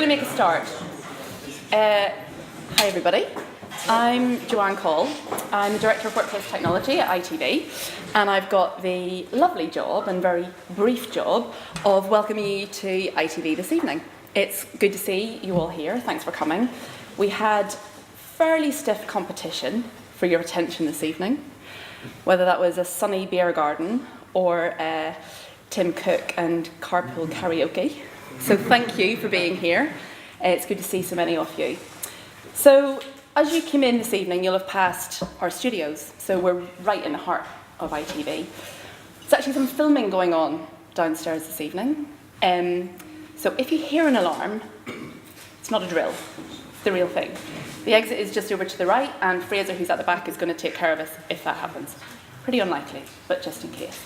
going to make a start. Hi everybody, I'm Joanne Call. I'm the Director of Workplace Technology at ITV, and I've got the lovely job and very brief job of welcoming you to ITV this evening. It's good to see you all here, thanks for coming. We had fairly stiff competition for your attention this evening, whether that was a sunny beer garden or Tim Cook and carpool karaoke. So thank you for being here. It's good to see so many of you. So as you came in this evening, you'll have passed our studios. So we're right in the heart of ITV. There's actually some filming going on downstairs this evening. So if you hear an alarm, it's not a drill, it's the real thing. The exit is just over to the right, and Fraser, who's at the back, is going to take care of us if that happens. Pretty unlikely, but just in case.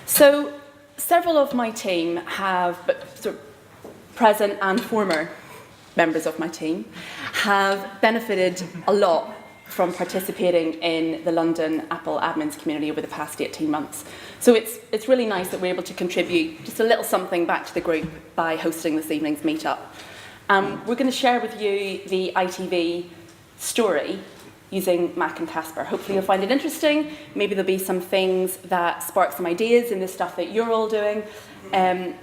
So several of my team have, but sort of present and former members of my team, have benefited a lot from participating in the London Apple admins community over the past 18 months. So it's really nice that we're able to contribute just a little something back to the group by hosting this evening's meetup. We're going to share with you the ITV story using Mac and Casper. Hopefully you'll find it interesting. Maybe there'll be some things that spark some ideas in the stuff that you're all doing. And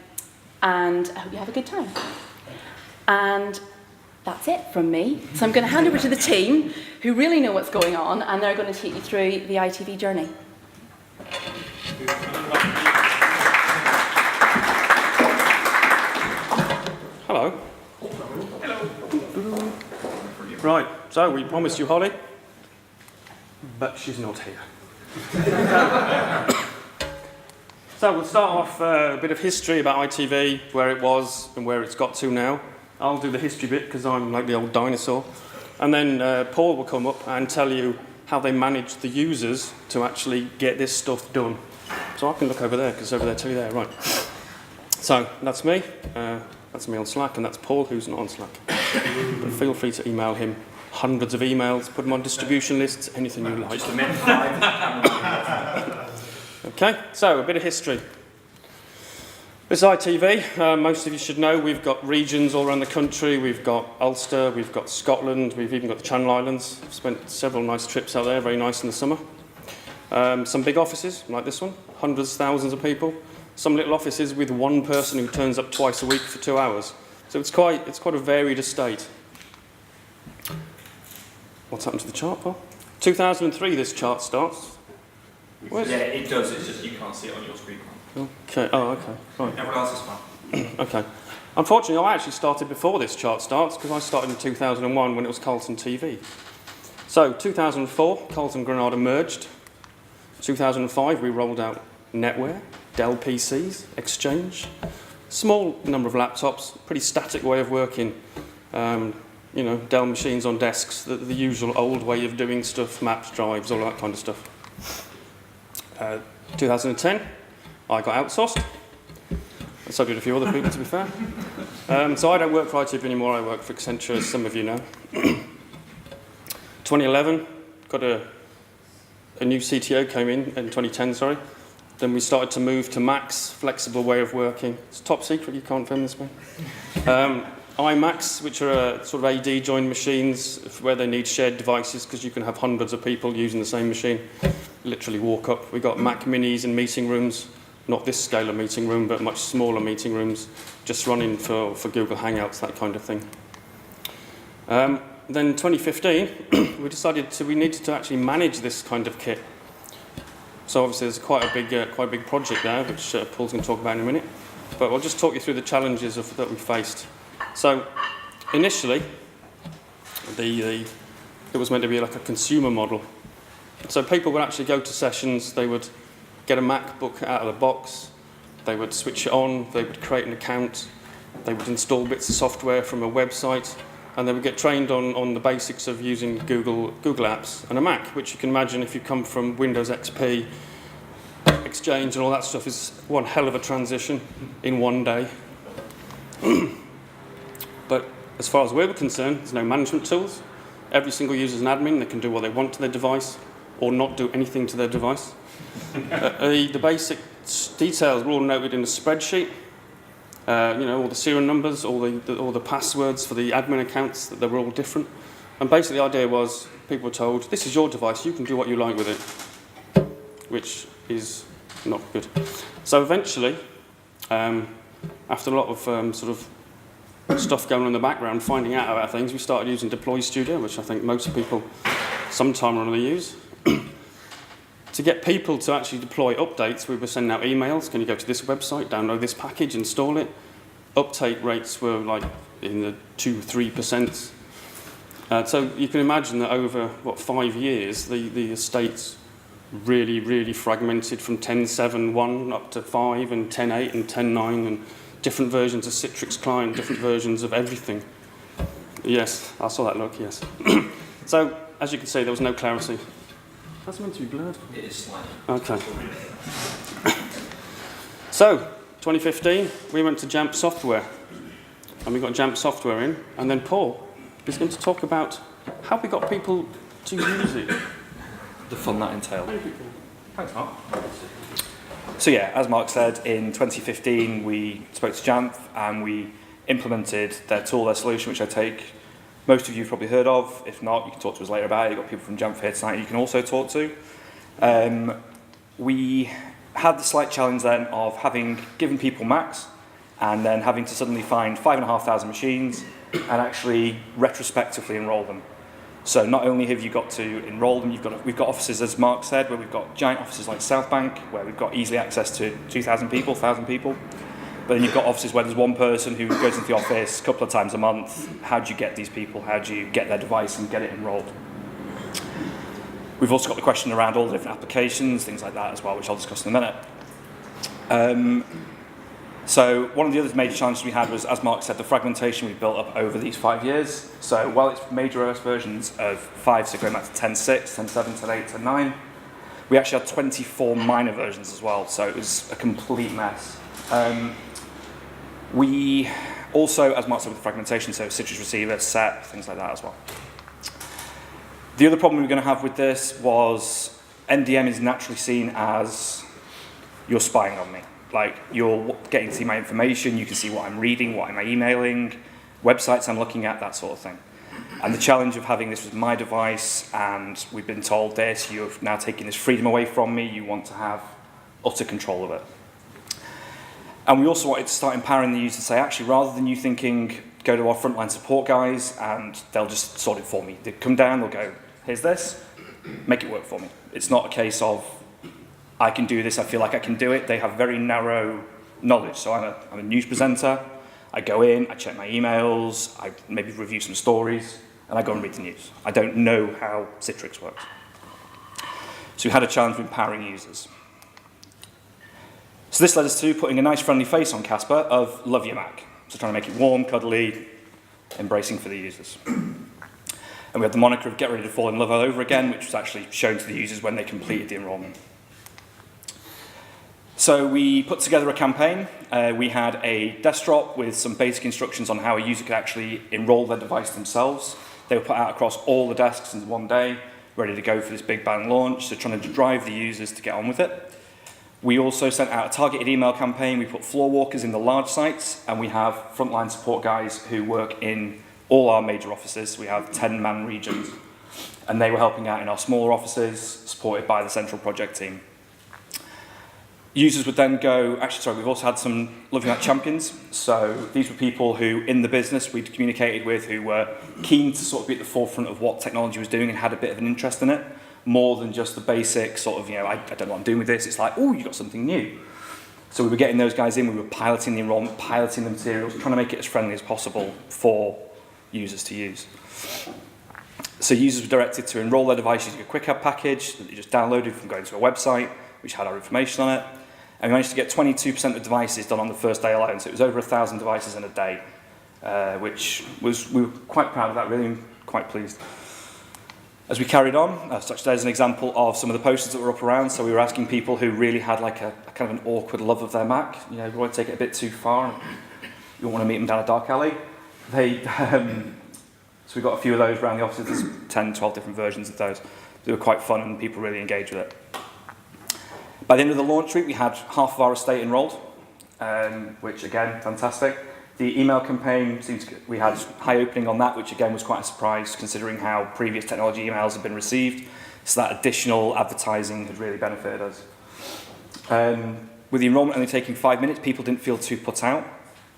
I hope you have a good time. And that's it from me. So I'm going to hand over to the team who really know what's going on, and they're going to take you through the ITV journey. Hello. Hello. Right, so we promised you Holly, but she's not here. So we'll start off a bit of history about ITV, where it was and where it's got to now. I'll do the history bit because I'm like the old dinosaur. And then Paul will come up and tell you how they managed the users to actually get this stuff done. So I can look over there, because over there, tell you there, right. So that's me. That's me on Slack, and that's Paul, who's not on Slack. But feel free to email him hundreds of emails, put them on distribution lists, anything you like. Okay, so a bit of history. This is ITV. Most of you should know we've got regions all around the country. We've got Ulster, we've got Scotland, we've even got the Channel Islands. I've spent several nice trips out there, very nice in the summer. Some big offices, like this one, hundreds, thousands of people. Some little offices with one person who turns up twice a week for 2 hours. So it's quite a varied estate. What's happened to the chart, Paul? 2003 this chart starts. Yeah, it does, it's just you can't see it on your screen. Okay, oh, okay, right. Everyone else is fine. Okay. Unfortunately, I actually started before this chart starts, because I started in 2001 when it was Carlton TV. So, 2004, Carlton Granada merged. 2005, we rolled out NetWare, Dell PCs, Exchange. Small number of laptops, pretty static way of working. Dell machines on desks, the usual old way of doing stuff, maps, drives, all that kind of stuff. 2010, I got outsourced. So did a few other people, to be fair. So I don't work for ITV anymore, I work for Accenture, as some of you know. 2011, got a new CTO came in 2010, sorry. Then we started to move to Macs, flexible way of working. It's top secret, you can't film this one. iMacs, which are sort of AD joined machines where they need shared devices, because you can have hundreds of people using the same machine. Literally walk up. We got Mac Minis in meeting rooms, not this scale of meeting room, but much smaller meeting rooms, just running for Google Hangouts, that kind of thing. Then 2015, we needed to actually manage this kind of kit. So obviously there's quite a big project there, which Paul's going to talk about in a minute. But I'll just talk you through the challenges that we faced. So initially, it was meant to be like a consumer model. So people would actually go to sessions, they would get a MacBook out of the box, they would switch it on, they would create an account, they would install bits of software from a website, and they would get trained on the basics of using Google Apps and a Mac, which you can imagine if you come from Windows XP, Exchange and all that stuff is one hell of a transition in one day. But as far as we were concerned, there's no management tools. Every single user is an admin, they can do what they want to their device or not do anything to their device. The basic details were all noted in a spreadsheet. all the serial numbers, all the passwords for the admin accounts, that they were all different. And basically the idea was people were told, this is your device, you can do what you like with it, which is not good. So eventually, after a lot of sort of stuff going on in the background, finding out about things, we started using Deploy Studio, which I think most people sometime or another use. To get people to actually deploy updates, we were sending out emails. Can you go to this website, download this package, install it? Uptake rates were like in the 2-3%. So you can imagine that over, 5 years, the estate's really, really fragmented from 10.7.1 up to 5 and 10.8 and 10.9 and different versions of Citrix client, different versions of everything. Yes, I saw that look, yes. So, as you can see, there was no clarity. That's meant to be blurred. It is slightly. Okay. So, 2015, we went to Jamp Software. And we got Jamp Software in. And then Paul is going to talk about how we got people to use it. The fun that entailed. Thanks, Mark. So yeah, as Mark said, in 2015 we spoke to Jamp and we implemented their tool, their solution, which I take most of you have probably heard of. If not, you can talk to us later about it. You've got people from Jamp here tonight you can also talk to. We had the slight challenge then of having given people Macs and then having to suddenly find 5,500 machines and actually retrospectively enroll them. So not only have you got to enroll them, we've got offices, as Mark said, where we've got giant offices like South Bank, where we've got easily access to 2,000 people, 1,000 people. But then you've got offices where there's one person who goes into the office a couple of times a month. How do you get these people? How do you get their device and get it enrolled? We've also got the question around all the different applications, things like that as well, which I'll discuss in a minute. So one of the other major challenges we had was, as Mark said, the fragmentation we built up over these 5 years. So while it's major OS versions of 5, so going back to 10.6, 10.7, 10.8, 10.9, we actually had 24 minor versions as well, so it was a complete mess. We also, as Mark said, with the fragmentation, so Citrix Receiver, Sept, things like that as well. The other problem we were going to have with this was NDM is naturally seen as you're spying on me. Like, you're getting to see my information, you can see what I'm reading, what I'm emailing, websites I'm looking at, that sort of thing. And the challenge of having this with my device, and we've been told this, you've now taken this freedom away from me, you want to have utter control of it. And we also wanted to start empowering the user to say, actually, rather than you thinking, go to our frontline support guys and they'll just sort it for me. They come down, they'll go, here's this, make it work for me. It's not a case of, I can do this, I feel like I can do it. They have very narrow knowledge. So I'm a news presenter, I go in, I check my emails, I maybe review some stories, and I go and read the news. I don't know how Citrix works. So we had a challenge with empowering users. So this led us to putting a nice friendly face on Casper of love your Mac. So trying to make it warm, cuddly, embracing for the users. And we had the moniker of get ready to fall in love all over again, which was actually shown to the users when they completed the enrollment. So we put together a campaign. We had a desktop with some basic instructions on how a user could actually enroll their device themselves. They were put out across all the desks in one day, ready to go for this big bang launch, so trying to drive the users to get on with it. We also sent out a targeted email campaign. We put floor walkers in the large sites, and we have frontline support guys who work in all our major offices. We have 10-man regions, and they were helping out in our smaller offices, supported by the central project team. Users would then go, we've also had some Loving Mac champions. So these were people who, in the business, we'd communicated with, who were keen to sort of be at the forefront of what technology was doing and had a bit of an interest in it, more than just the basic sort of, I don't know what I'm doing with this. It's like, oh, you got something new. So we were getting those guys in, we were piloting the enrollment, piloting the materials, trying to make it as friendly as possible for users to use. So users were directed to enroll their device using a quick add package that they just downloaded from going to a website, which had our information on it. And we managed to get 22% of devices done on the first day alone. So it was over 1,000 devices in a day, which we were quite proud of that, really, quite pleased. As we carried on, such there's an example of some of the posters that were up around. So we were asking people who really had like a kind of an awkward love of their Mac. We want to take it a bit too far. And you don't want to meet them down a dark alley. So we got a few of those around the offices. There's 10, 12 different versions of those. They were quite fun and people really engaged with it. By the end of the launch week, we had half of our estate enrolled. which again, fantastic. The email campaign, we had high opening on that, which again was quite a surprise considering how previous technology emails have been received. So that additional advertising had really benefited us. With the enrolment only taking 5 minutes, people didn't feel too put out.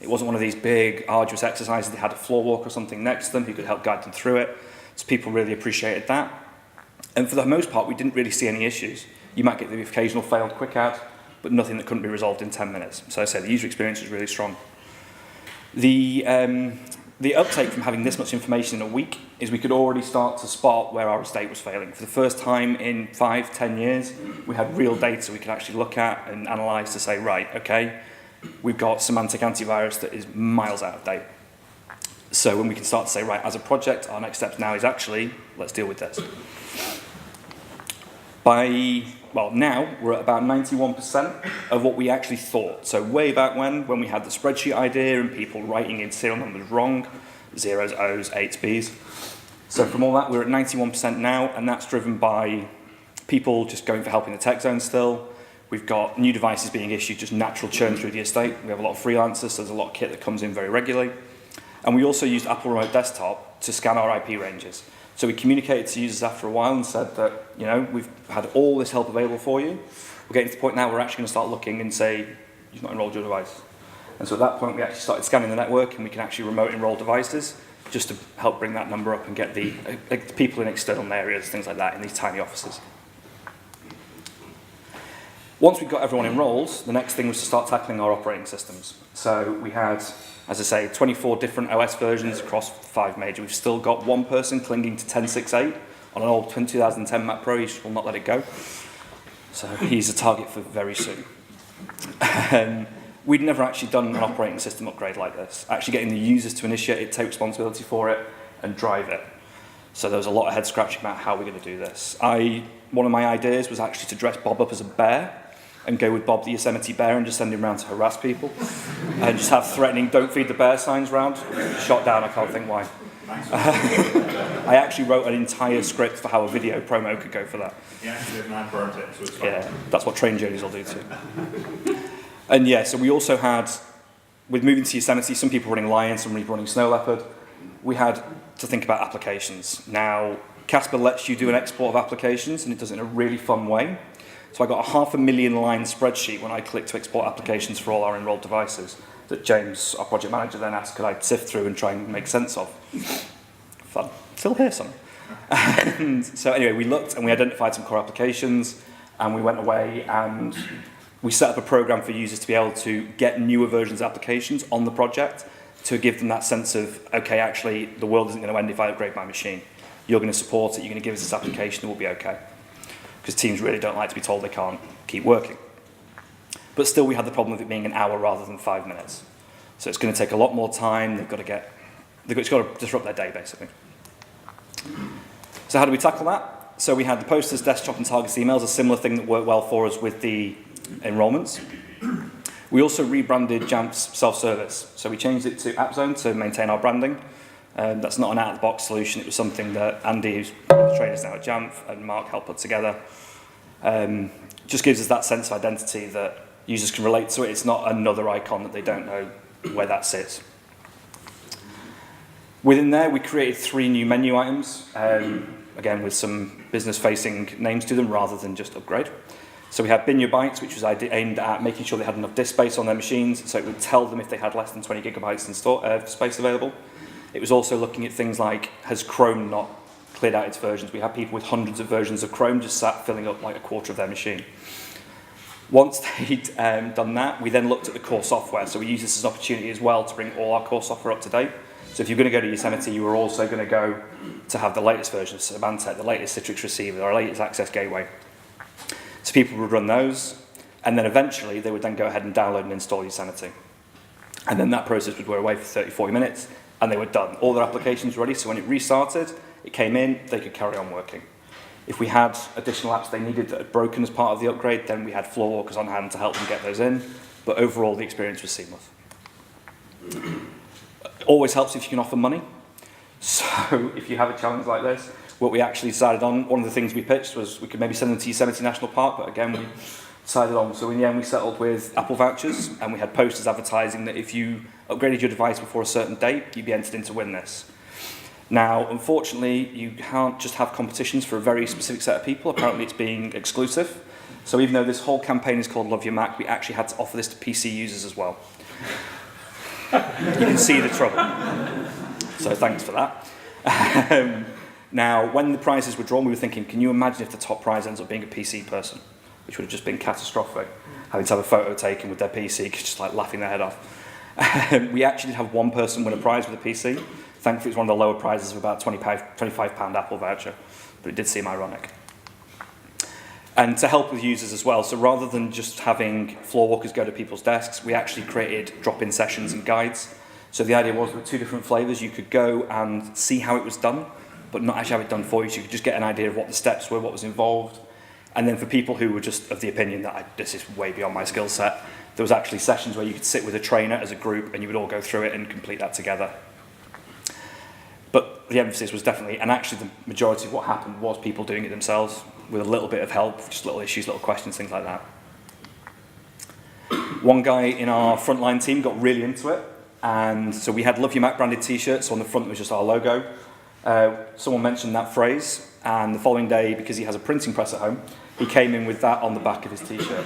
It wasn't one of these big, arduous exercises. They had a floor walk or something next to them who could help guide them through it. So people really appreciated that. And for the most part, we didn't really see any issues. You might get the occasional failed quick out, but nothing that couldn't be resolved in 10 minutes. So I say the user experience was really strong. The uptake from having this much information in a week is we could already start to spot where our estate was failing. For the first time in 5-10 years, we had real data we could actually look at and analyse to say, right, okay, we've got semantic antivirus that is miles out of date. So when we can start to say, right, as a project, our next step now is actually, let's deal with this. Now we're at about 91% of what we actually thought. So way back when we had the spreadsheet idea and people writing in serial numbers wrong, zeros, O's, 8s, B's. So from all that, we're at 91% now, and that's driven by people just going for help in the tech zone still. We've got new devices being issued, just natural churn through the estate. We have a lot of freelancers, so there's a lot of kit that comes in very regularly. And we also used Apple Remote Desktop to scan our IP ranges. So we communicated to users after a while and said that, you know, we've had all this help available for you. We're getting to the point now where we're actually going to start looking and say, you've not enrolled your device. And so at that point, we actually started scanning the network and we can actually remote enroll devices just to help bring that number up and get the people in external areas, things like that, in these tiny offices. Once we got everyone enrolled, the next thing was to start tackling our operating systems. So we had, as I say, 24 different OS versions across 5 major. We've still got one person clinging to 10.6.8 on an old 2010 Mac Pro. He just will not let it go. So he's a target for very soon. We'd never actually done an operating system upgrade like this. Actually getting the users to initiate it, take responsibility for it, and drive it. So there was a lot of head scratching about how we're going to do this. One of my ideas was actually to dress Bob up as a bear and go with Bob the Yosemite bear and just send him around to harass people. And just have threatening "don't feed the bear" signs round. Shot down, I can't think why. I actually wrote an entire script for how a video promo could go for that. Yeah, I burnt it, so it's fine. Yeah, that's what train journeys will do too. And yeah, so we also had, with moving to Yosemite, some people running Lion, some people running Snow Leopard. We had to think about applications. Now, Casper lets you do an export of applications, and it does it in a really fun way. So I got a 500,000 line spreadsheet when I clicked to export applications for all our enrolled devices that James, our project manager, then asked could I sift through and try and make sense of. Fun. Still here, some. And so anyway, we looked and we identified some core applications, and we went away and we set up a program for users to be able to get newer versions of applications on the project to give them that sense of, okay, actually, the world isn't going to end if I upgrade my machine. You're going to support it, you're going to give us this application, and we'll be okay. Because teams really don't like to be told they can't keep working. But still, we had the problem of it being an hour rather than 5 minutes. So it's going to take a lot more time. It's got to disrupt their day, basically. So how do we tackle that? So we had the posters, desktop, and target emails, a similar thing that worked well for us with the enrollments. We also rebranded Jamf's self-service. So we changed it to AppZone to maintain our branding. That's not an out-of-the-box solution. It was something that Andy, who's the trainers now at Jamf, and Mark helped put together. Just gives us that sense of identity that users can relate to it. It's not another icon that they don't know where that sits. Within there, we created 3 new menu items, again with some business-facing names to them rather than just upgrade. So we had Bin Your Bytes, which was aimed at making sure they had enough disk space on their machines, so it would tell them if they had less than 20 gigabytes in space available. It was also looking at things like, has Chrome not cleared out its versions? We had people with hundreds of versions of Chrome just sat filling up like a quarter of their machine. Once they'd done that, we then looked at the core software. So we used this as an opportunity as well to bring all our core software up to date. So if you're going to go to Yosemite, you were also going to go to have the latest version of Symantec, the latest Citrix receiver, or latest Access Gateway. So people would run those, and then eventually they would then go ahead and download and install Yosemite. And then that process would go away for 30, 40 minutes, and they were done. All their applications were ready, so when it restarted, it came in, they could carry on working. If we had additional apps they needed that had broken as part of the upgrade, then we had floor walkers on hand to help them get those in. But overall, the experience was seamless. Always helps if you can offer money. So if you have a challenge like this, what we actually decided on, one of the things we pitched was we could maybe send them to Yosemite National Park, but again, decided on. So in the end, we settled with Apple vouchers, and we had posters advertising that if you upgraded your device before a certain date, you'd be entered in to win this. Now, unfortunately, you can't just have competitions for a very specific set of people. Apparently, it's being exclusive. So even though this whole campaign is called Love Your Mac, we actually had to offer this to PC users as well. You can see the trouble. So thanks for that. Now, when the prizes were drawn, we were thinking, can you imagine if the top prize ends up being a PC person? Which would have just been catastrophic. Having to have a photo taken with their PC, just like laughing their head off. We actually did have one person win a prize with a PC. Thankfully, it was one of the lower prizes of about £25 Apple voucher, but it did seem ironic. And to help with users as well, so rather than just having floor walkers go to people's desks, we actually created drop-in sessions and guides. So the idea was there were 2 different flavours. You could go and see how it was done, but not actually have it done for you. So you could just get an idea of what the steps were, what was involved. And then for people who were just of the opinion that this is way beyond my skill set, there was actually sessions where you could sit with a trainer as a group and you would all go through it and complete that together. But the emphasis was definitely, and actually the majority of what happened was people doing it themselves with a little bit of help, just little issues, little questions, things like that. One guy in our frontline team got really into it, and so we had Love Your Mac branded t-shirts, so on the front was just our logo. Someone mentioned that phrase, and the following day, because he has a printing press at home, he came in with that on the back of his t-shirt,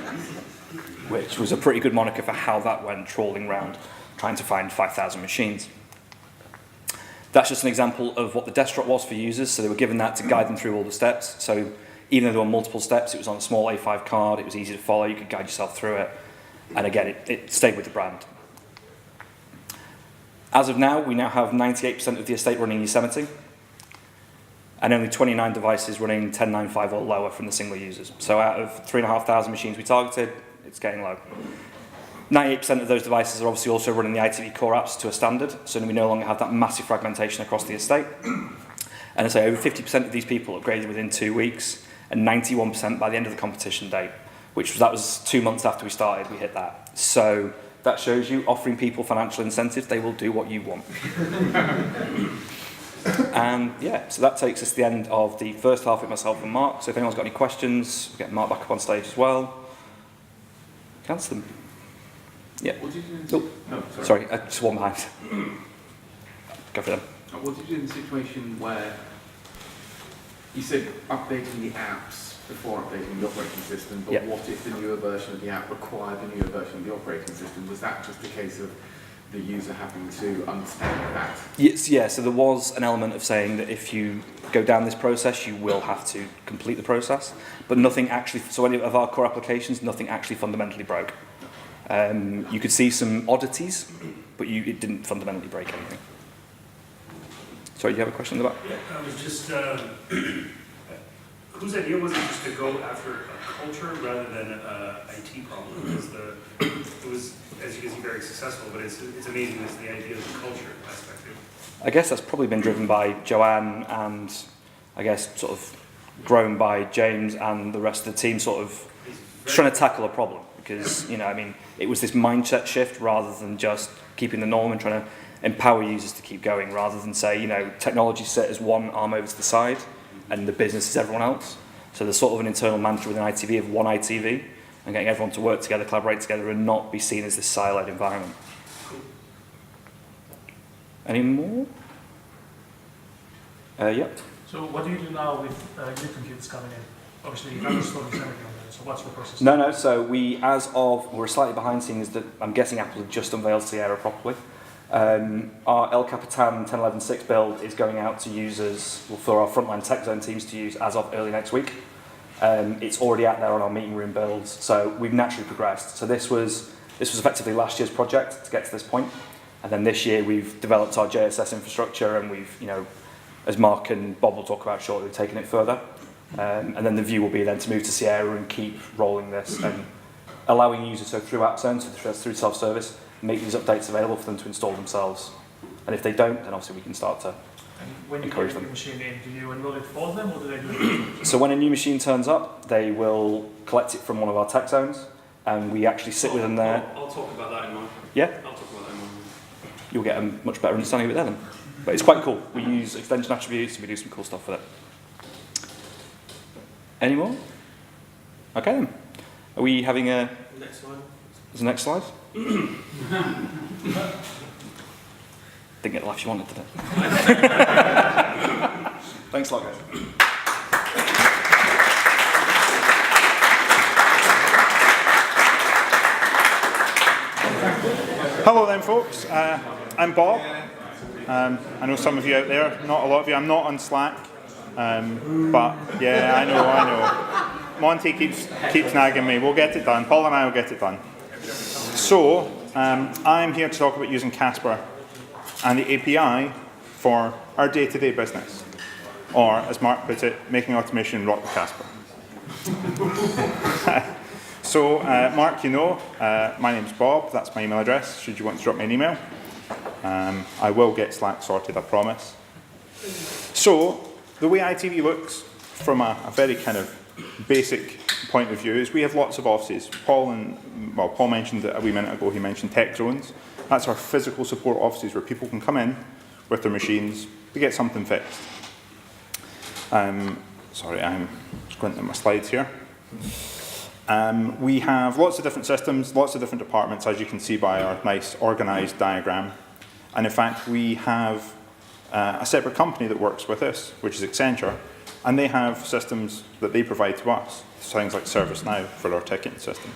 which was a pretty good moniker for how that went trawling around, trying to find 5,000 machines. That's just an example of what the desk drop was for users, so they were given that to guide them through all the steps. So even though there were multiple steps, it was on a small A5 card, it was easy to follow, you could guide yourself through it, and again, it stayed with the brand. As of now, we now have 98% of the estate running Yosemite, and only 29 devices running 10.9.5 or lower from the single users. So out of 3,500 machines we targeted, it's getting low. 98% of those devices are obviously also running the ITV core apps to a standard, so we no longer have that massive fragmentation across the estate. And I say over 50% of these people upgraded within 2 weeks, and 91% by the end of the competition date, that was 2 months after we started, we hit that. So that shows you, offering people financial incentives, they will do what you want. And yeah, so that takes us to the end of the first half with myself and Mark. So if anyone's got any questions, we'll get Mark back up on stage as well. Can answer them. Yeah. What did you do? Sorry, just one behind. Go for them. What did you do in the situation where you said updating the apps before updating the operating system, but what if the newer version of the app required the newer version of the operating system? Was that just a case of the user having to understand that? Yes, yeah, so there was an element of saying that if you go down this process, you will have to complete the process, but nothing actually, so any of our core applications, nothing actually fundamentally broke. You could see some oddities, but it didn't fundamentally break anything. Sorry, do you have a question in the back? Yeah, I was just, whose idea was it just to go after a culture rather than an IT problem? Because it was, as you can see, very successful, but it's amazing as the idea of the culture aspect of it. I guess that's probably been driven by Joanne and I guess sort of grown by James and the rest of the team sort of trying to tackle a problem. Because, it was this mindset shift rather than just keeping the norm and trying to empower users to keep going rather than say, technology set as one arm over to the side and the business is everyone else. So there's sort of an internal mantra within ITV of one ITV and getting everyone to work together, collaborate together and not be seen as this siloed environment. Any more? Yep. So what do you do now with new computers coming in? Obviously you have a store Yosemite on there, so what's the process? No, so we're slightly behind seeing is that I'm guessing Apple have just unveiled Sierra properly. Our El Capitan 10.11.6 build is going out to users, for our frontline tech zone teams to use as of early next week. It's already out there on our meeting room builds, so we've naturally progressed. So this was effectively last year's project to get to this point, and then this year we've developed our JSS infrastructure, and we've, as Mark and Bob will talk about shortly, we've taken it further. And then the view will be then to move to Sierra and keep rolling this and allowing users, so through App Zone, so through self-service, make these updates available for them to install themselves. And if they don't, then obviously we can start to encourage them. When you get a new machine in, do you enroll it for them or do they do it? So when a new machine turns up, they will collect it from one of our tech zones and we actually sit with them there. I'll talk about that in my... Yeah? I'll talk about that in my... You'll get a much better understanding of it then. But it's quite cool. We use extension attributes and we do some cool stuff with it. Any more? Okay then. Are we having a... Next slide. Is the next slide? Didn't get the laugh you wanted, did it? Thanks a lot, guys. Hello then, folks. I'm Bob. I know some of you out there, not a lot of you. I'm not on Slack, but yeah, I know. Monty keeps nagging me. We'll get it done. Paul and I will get it done. So, I'm here to talk about using Casper and the API for our day-to-day business, or as Mark puts it, making automation rock with Casper. So, Mark, you know, my name's Bob. That's my email address, should you want to drop me an email. I will get Slack sorted, I promise. So, the way ITV looks from a very kind of basic point of view is we have lots of offices. Paul mentioned it a wee minute ago, he mentioned tech zones. That's our physical support offices where people can come in with their machines to get something fixed. Sorry, I'm squinting at my slides here. We have lots of different systems, lots of different departments, as you can see by our nice organised diagram. And in fact, we have a separate company that works with us, which is Accenture, and they have systems that they provide to us, things like ServiceNow for our ticketing system.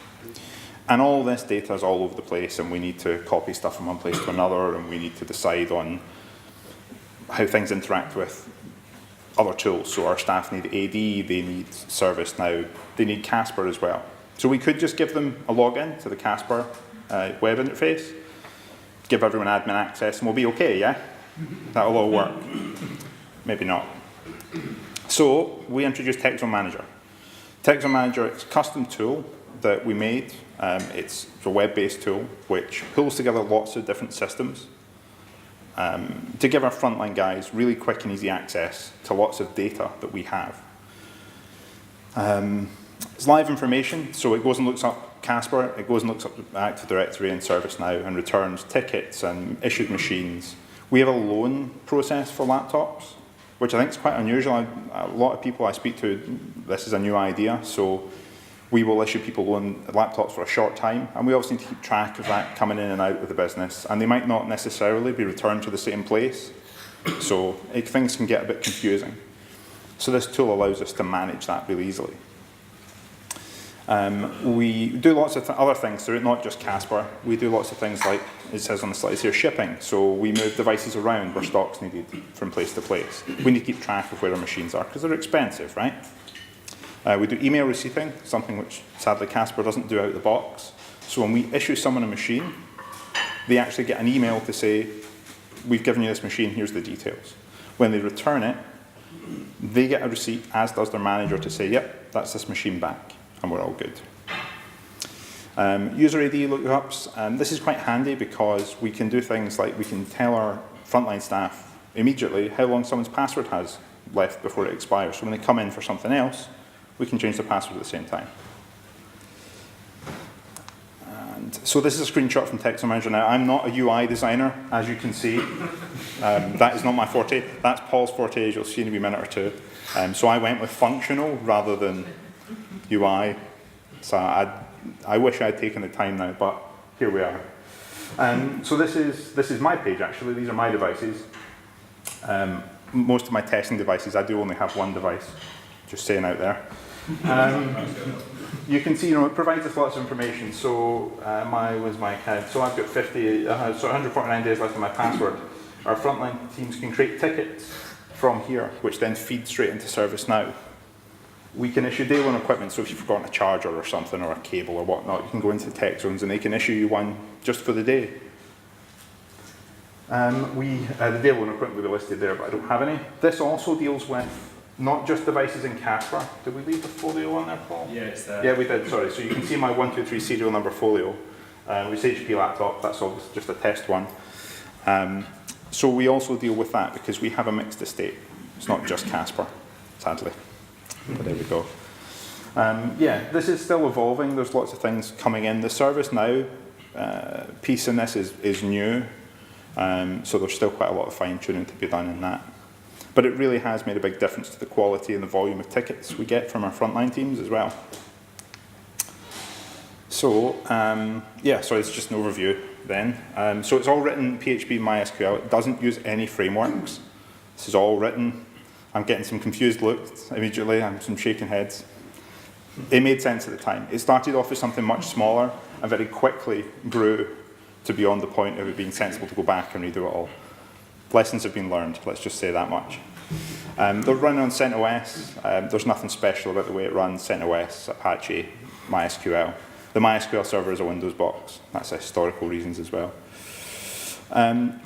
And all this data is all over the place, and we need to copy stuff from one place to another, and we need to decide on how things interact with other tools. So our staff need AD, they need ServiceNow, they need Casper as well. So we could just give them a login to the Casper web interface, give everyone admin access, and we'll be okay, yeah? That'll all work. Maybe not. So we introduced TechZone Manager. TechZone Manager is a custom tool that we made. It's a web-based tool which pulls together lots of different systems to give our frontline guys really quick and easy access to lots of data that we have. It's live information, so it goes and looks up Casper, it goes and looks up Active Directory and ServiceNow and returns tickets and issued machines. We have a loan process for laptops, which I think is quite unusual. A lot of people I speak to, this is a new idea, so we will issue people loan laptops for a short time, and we obviously need to keep track of that coming in and out of the business, and they might not necessarily be returned to the same place, so things can get a bit confusing. So this tool allows us to manage that really easily. We do lots of other things through it, not just Casper. We do lots of things like, it says on the slides here, shipping. So we move devices around where stock's needed from place to place. We need to keep track of where our machines are because they're expensive, right? We do email receiving, something which sadly Casper doesn't do out of the box. So when we issue someone a machine, they actually get an email to say, we've given you this machine, here's the details. When they return it, they get a receipt, as does their manager, to say, yep, that's this machine back, and we're all good. User ID lookups, this is quite handy because we can do things like we can tell our frontline staff immediately how long someone's password has left before it expires. So when they come in for something else, we can change the password at the same time. And so this is a screenshot from TechZone Manager. Now, I'm not a UI designer, as you can see. That is not my forte. That's Paul's forte, as you'll see in a wee minute or two. So I went with functional rather than UI. So I wish I had taken the time now, but here we are. So this is my page, actually. These are my devices. Most of my testing devices, I do only have one device, just saying out there. You can see, it provides us lots of information. So so I've got 149 days left on my password. Our frontline teams can create tickets from here, which then feed straight into ServiceNow. We can issue day one equipment, so if you've forgotten a charger or something, or a cable or whatnot, you can go into the tech zones and they can issue you one just for the day. The day one equipment will be listed there, but I don't have any. This also deals with not just devices in Casper. Did we leave the folio on there, Paul? Yeah, it's there. Yeah, we did, sorry. So you can see my 123 serial number folio. It's HP laptop, that's obviously just a test one. So we also deal with that because we have a mixed estate. It's not just Casper, sadly. But there we go. Yeah, this is still evolving. There's lots of things coming in. The ServiceNow piece in this is new. So there's still quite a lot of fine-tuning to be done in that. But it really has made a big difference to the quality and the volume of tickets we get from our frontline teams as well. Yeah, so it's just an overview then. So it's all written PHP MySQL. It doesn't use any frameworks. This is all written. I'm getting some confused looks immediately. I'm some shaking heads. It made sense at the time. It started off as something much smaller and very quickly grew to beyond the point of it being sensible to go back and redo it all. Lessons have been learned, let's just say that much. They're running on CentOS. There's nothing special about the way it runs. CentOS, Apache, MySQL. The MySQL server is a Windows box. That's historical reasons as well.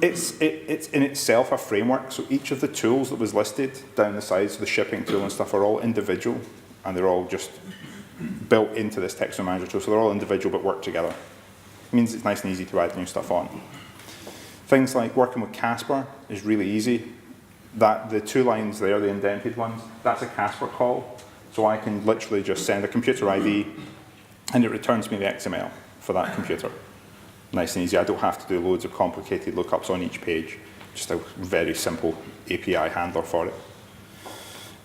It's in itself a framework, so each of the tools that was listed down the sides, the shipping tool and stuff, are all individual, and they're all just built into this text manager tool, so they're all individual but work together. It means it's nice and easy to add new stuff on. Things like working with Casper is really easy. The 2 lines there, the indented ones, that's a Casper call, so I can literally just send a computer ID and it returns me the XML for that computer. Nice and easy. I don't have to do loads of complicated lookups on each page. Just a very simple API handler for it.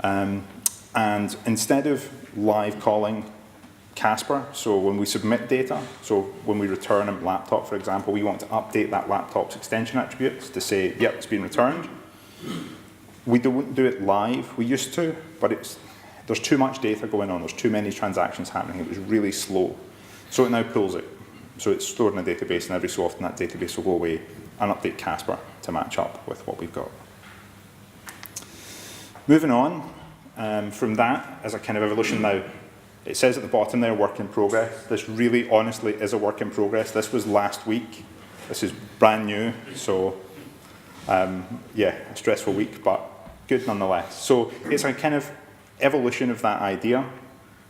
And instead of live calling Casper, so when we submit data, so when we return a laptop, for example, we want to update that laptop's extension attributes to say, yep, it's been returned. We don't do it live. We used to, but there's too much data going on. There's too many transactions happening. It was really slow. So it now pulls it. So it's stored in a database, and every so often that database will go away and update Casper to match up with what we've got. Moving on from that, as a kind of evolution now, it says at the bottom there, work in progress. This really, honestly, is a work in progress. This was last week. This is brand new, so yeah, a stressful week, but good nonetheless. So it's a kind of evolution of that idea.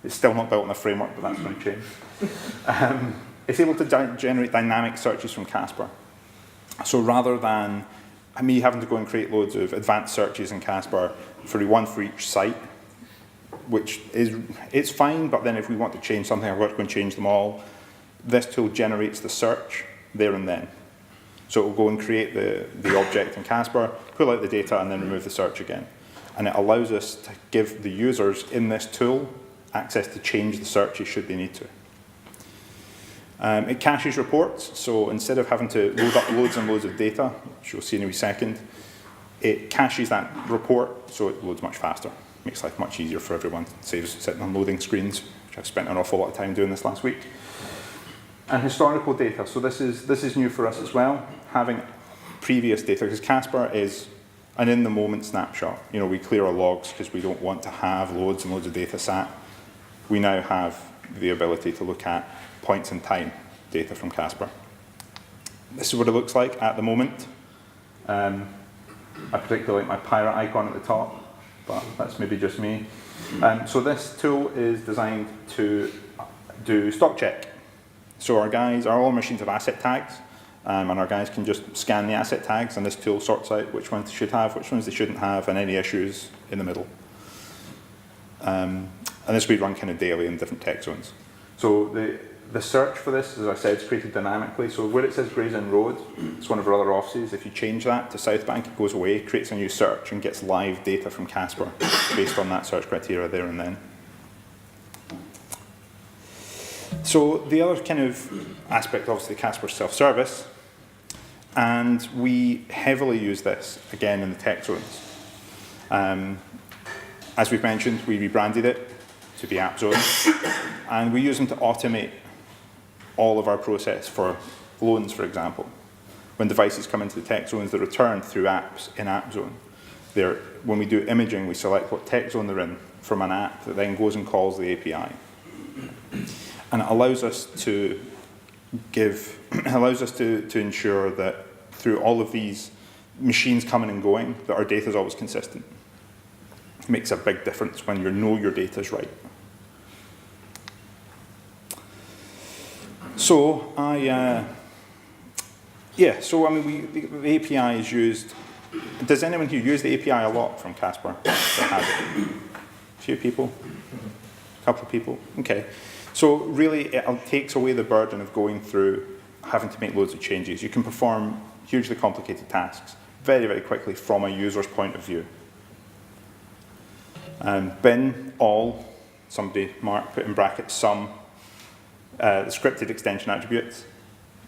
It's still not built on a framework, but that's going to change. It's able to generate dynamic searches from Casper. So rather than me having to go and create loads of advanced searches in Casper, one for each site, which it's fine, but then if we want to change something, I've got to go and change them all. This tool generates the search there and then. So it will go and create the object in Casper, pull out the data, and then remove the search again. And it allows us to give the users in this tool access to change the searches should they need to. It caches reports, so instead of having to load up loads and loads of data, which you'll see in a wee second, it caches that report so it loads much faster. Makes life much easier for everyone. Saves sitting on loading screens, which I've spent an awful lot of time doing this last week. And historical data, so this is new for us as well, having previous data, because Casper is an in-the-moment snapshot. You know, we clear our logs because we don't want to have loads and loads of data sat. We now have the ability to look at points in time data from Casper. This is what it looks like at the moment. I particularly like my pirate icon at the top, but that's maybe just me. So this tool is designed to do stock check. So all machines have asset tags, and our guys can just scan the asset tags, and this tool sorts out which ones they should have, which ones they shouldn't have, and any issues in the middle. And this we run kind of daily in different tech zones. So the search for this, as I said, is created dynamically. So where it says Gray's Inn Road, it's one of our other offices. If you change that to South Bank, it goes away, creates a new search, and gets live data from Casper based on that search criteria there and then. So the other kind of aspect, obviously, Casper self-service, and we heavily use this, again, in the tech zones. As we've mentioned, we rebranded it to be App Zones, and we use them to automate all of our process for loans, for example. When devices come into the tech zones, they're returned through apps in App Zone. When we do imaging, we select what tech zone they're in from an app that then goes and calls the API. And it allows us to ensure that through all of these machines coming and going, that our data is always consistent. It makes a big difference when you know your data is right. So the API is used. Does anyone who use the API a lot from Casper have it? A few people? A couple of people? Okay. So really, it takes away the burden of going through having to make loads of changes. You can perform hugely complicated tasks very, very quickly from a user's point of view. Bin, all, somebody mark, put in brackets some. the scripted extension attributes.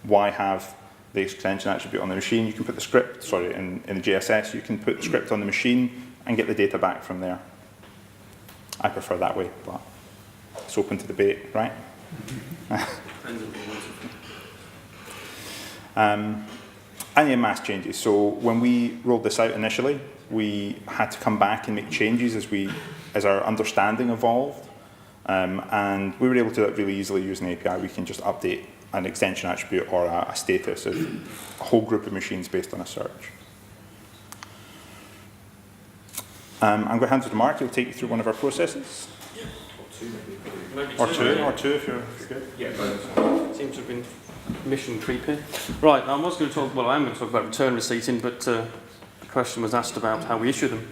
Why have the extension attribute on the machine? You can put the script, sorry, in the GSS, you can put the script on the machine and get the data back from there. I prefer that way, but it's open to debate, right? Any mass changes. So when we rolled this out initially, we had to come back and make changes as our understanding evolved. And we were able to do that really easily using the API. We can just update an extension attribute or a status of a whole group of machines based on a search. I'm going to hand it to Mark. He'll take you through one of our processes. Or two if you're good. Yeah, both. Seems to have been mission creepy. Right, I was going to talk, well, I am going to talk about return receipting, but the question was asked about how we issue them.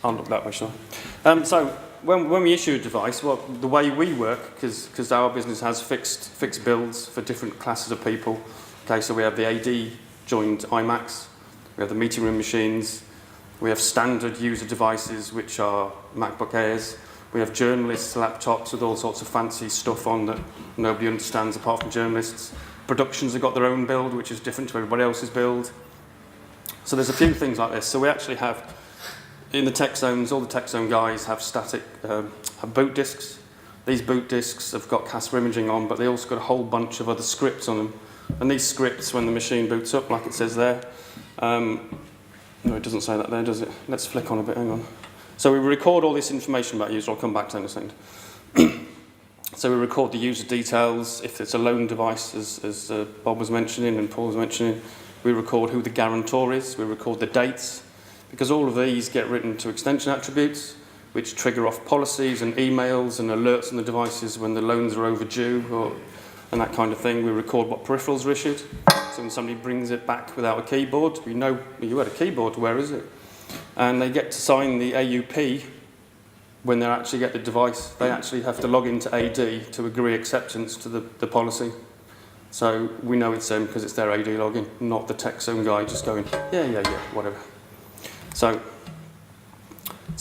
I'll look that way, shall I? So when we issue a device, well, the way we work, because our business has fixed bills for different classes of people. Okay, so we have the AD joined iMacs, we have the meeting room machines, we have standard user devices, which are MacBook Airs. We have journalists' laptops with all sorts of fancy stuff on that nobody understands apart from journalists. Productions have got their own build, which is different to everybody else's build. So there's a few things like this. So we actually have, in the tech zones, all the tech zone guys have static have boot disks. These boot disks have got Casper imaging on, but they also got a whole bunch of other scripts on them. And these scripts, when the machine boots up, like it says there, no, it doesn't say that there, does it? Let's flick on a bit, hang on. So we record all this information about user. I'll come back to that in a second. So we record the user details. If it's a loan device, as Bob was mentioning and Paul was mentioning, we record who the guarantor is. We record the dates, because all of these get written to extension attributes, which trigger off policies and emails and alerts on the devices when the loans are overdue and that kind of thing. We record what peripherals are issued. So when somebody brings it back without a keyboard, we know, you had a keyboard, where is it? And they get to sign the AUP when they actually get the device. They actually have to log into AD to agree acceptance to the policy. So we know it's them because it's their AD login, not the tech zone guy just going, yeah, whatever. So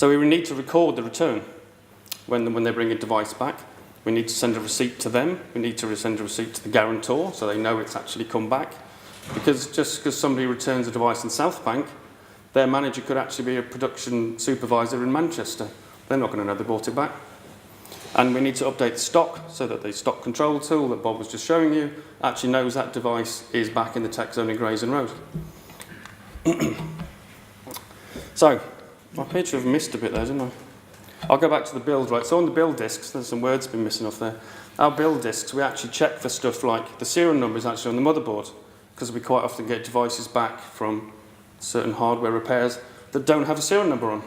we need to record the return when they bring a device back. We need to send a receipt to them. We need to send a receipt to the guarantor so they know it's actually come back. Because just because somebody returns a device in South Bank, their manager could actually be a production supervisor in Manchester. They're not going to know they bought it back. And we need to update the stock so that the stock control tool that Bob was just showing you actually knows that device is back in the tech zone in Grayson Road. So, I appear to have missed a bit there, didn't I? I'll go back to the build, right? So on the build disks, there's some words been missing off there. Our build disks, we actually check for stuff like the serial number is actually on the motherboard, because we quite often get devices back from certain hardware repairs that don't have a serial number on,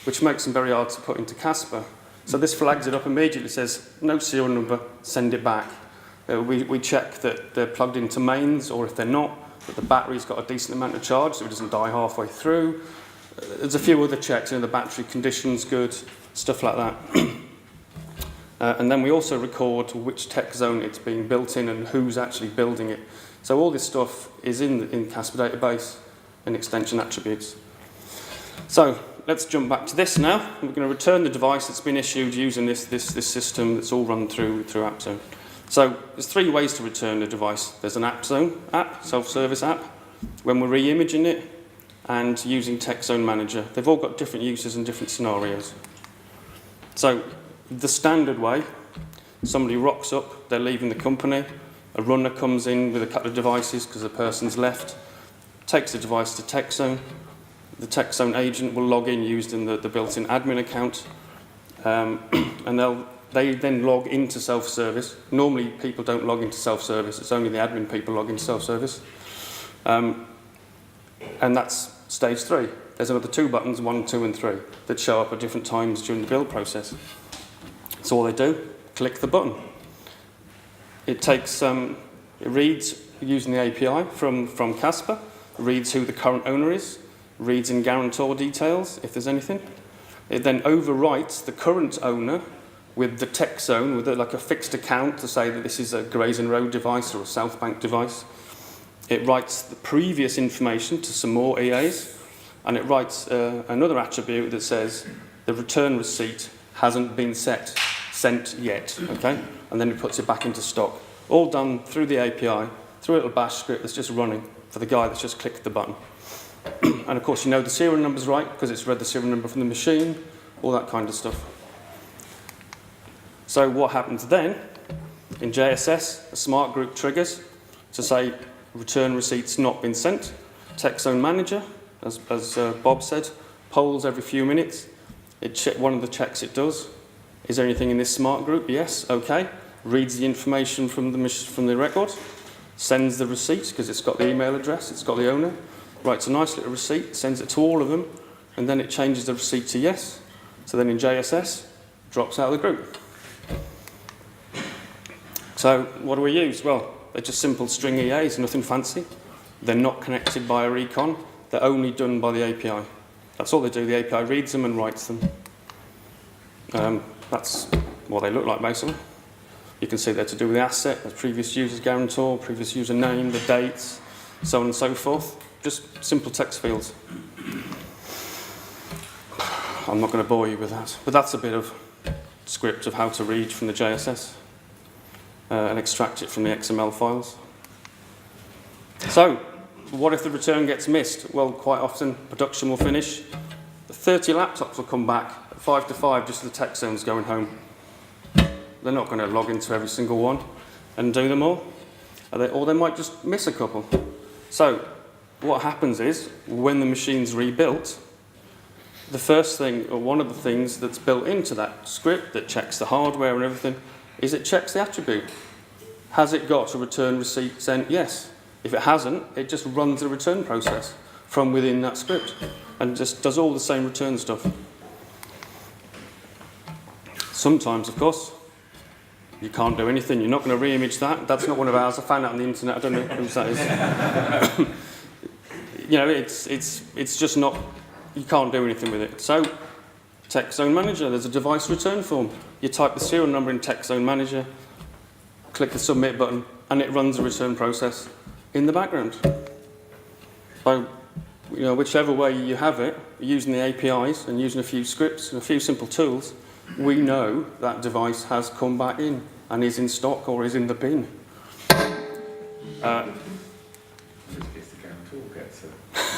which makes them very hard to put into Casper. So this flags it up immediately, says no serial number, send it back. We check that they're plugged into mains, or if they're not, that the battery's got a decent amount of charge so it doesn't die halfway through. There's a few other checks, the battery condition's good, stuff like that. And then we also record which tech zone it's being built in and who's actually building it. So all this stuff is in Casper database and extension attributes. So let's jump back to this now. We're going to return the device that's been issued using this system that's all run through AppZone. So there's three ways to return a device. There's an AppZone app, self-service app, when we're re-imaging it, and using Tech Zone Manager. They've all got different uses and different scenarios. So the standard way, somebody rocks up, they're leaving the company, a runner comes in with a couple of devices because the person's left, takes the device to Tech Zone. The Tech Zone agent will log in using the built-in admin account, and they then log into self-service. Normally people don't log into self-service, it's only the admin people log into self-service. And that's stage 3. There's another 2 buttons, 1, 2 and 3, that show up at different times during the build process. So all they do, click the button. It takes, it reads using the API from Casper, reads who the current owner is, reads in guarantor details, if there's anything. It then overwrites the current owner with the tech zone, with like a fixed account to say that this is a Grayson Road device or a South Bank device. It writes the previous information to some more EAs, and it writes another attribute that says the return receipt hasn't been set sent yet, okay? And then it puts it back into stock. All done through the API, through a little bash script that's just running for the guy that's just clicked the button. And of course, you know the serial number's right because it's read the serial number from the machine, all that kind of stuff. So what happens then? In JSS, a smart group triggers to say return receipt's not been sent. Tech Zone Manager, as Bob said, polls every few minutes. One of the checks it does, is there anything in this smart group? Yes, okay. Reads the information from the record, sends the receipt because it's got the email address, it's got the owner, writes a nice little receipt, sends it to all of them, and then it changes the receipt to yes. So then in JSS, drops out of the group. So what do we use? Well, they're just simple string EAs, nothing fancy. They're not connected by a recon. They're only done by the API. That's all they do. The API reads them and writes them. That's what they look like, basically. You can see they're to do with the asset, the previous user's guarantor, previous user name, the dates, so on and so forth. Just simple text fields. I'm not going to bore you with that, but that's a bit of script of how to read from the JSS and extract it from the XML files. So, what if the return gets missed? Well, quite often production will finish. 30 laptops will come back at 5 to 5 just as the tech zone's going home. They're not going to log into every single one and do them all. Or they might just miss a couple. So, what happens is, when the machine's rebuilt, the first thing, or one of the things that's built into that script that checks the hardware and everything, is it checks the attribute. Has it got a return receipt sent? Yes. If it hasn't, it just runs the return process from within that script and just does all the same return stuff. Sometimes, of course, you can't do anything. You're not going to re-image that. That's not one of ours. I found that on the internet. I don't know whose that is. You know, it's just not, you can't do anything with it. So, Tech Zone Manager, there's a device return form. You type the serial number in Tech Zone Manager, click the submit button, and it runs the return process in the background. So, you know, whichever way you have it, using the APIs and using a few scripts and a few simple tools, we know that device has come back in and is in stock or is in the bin.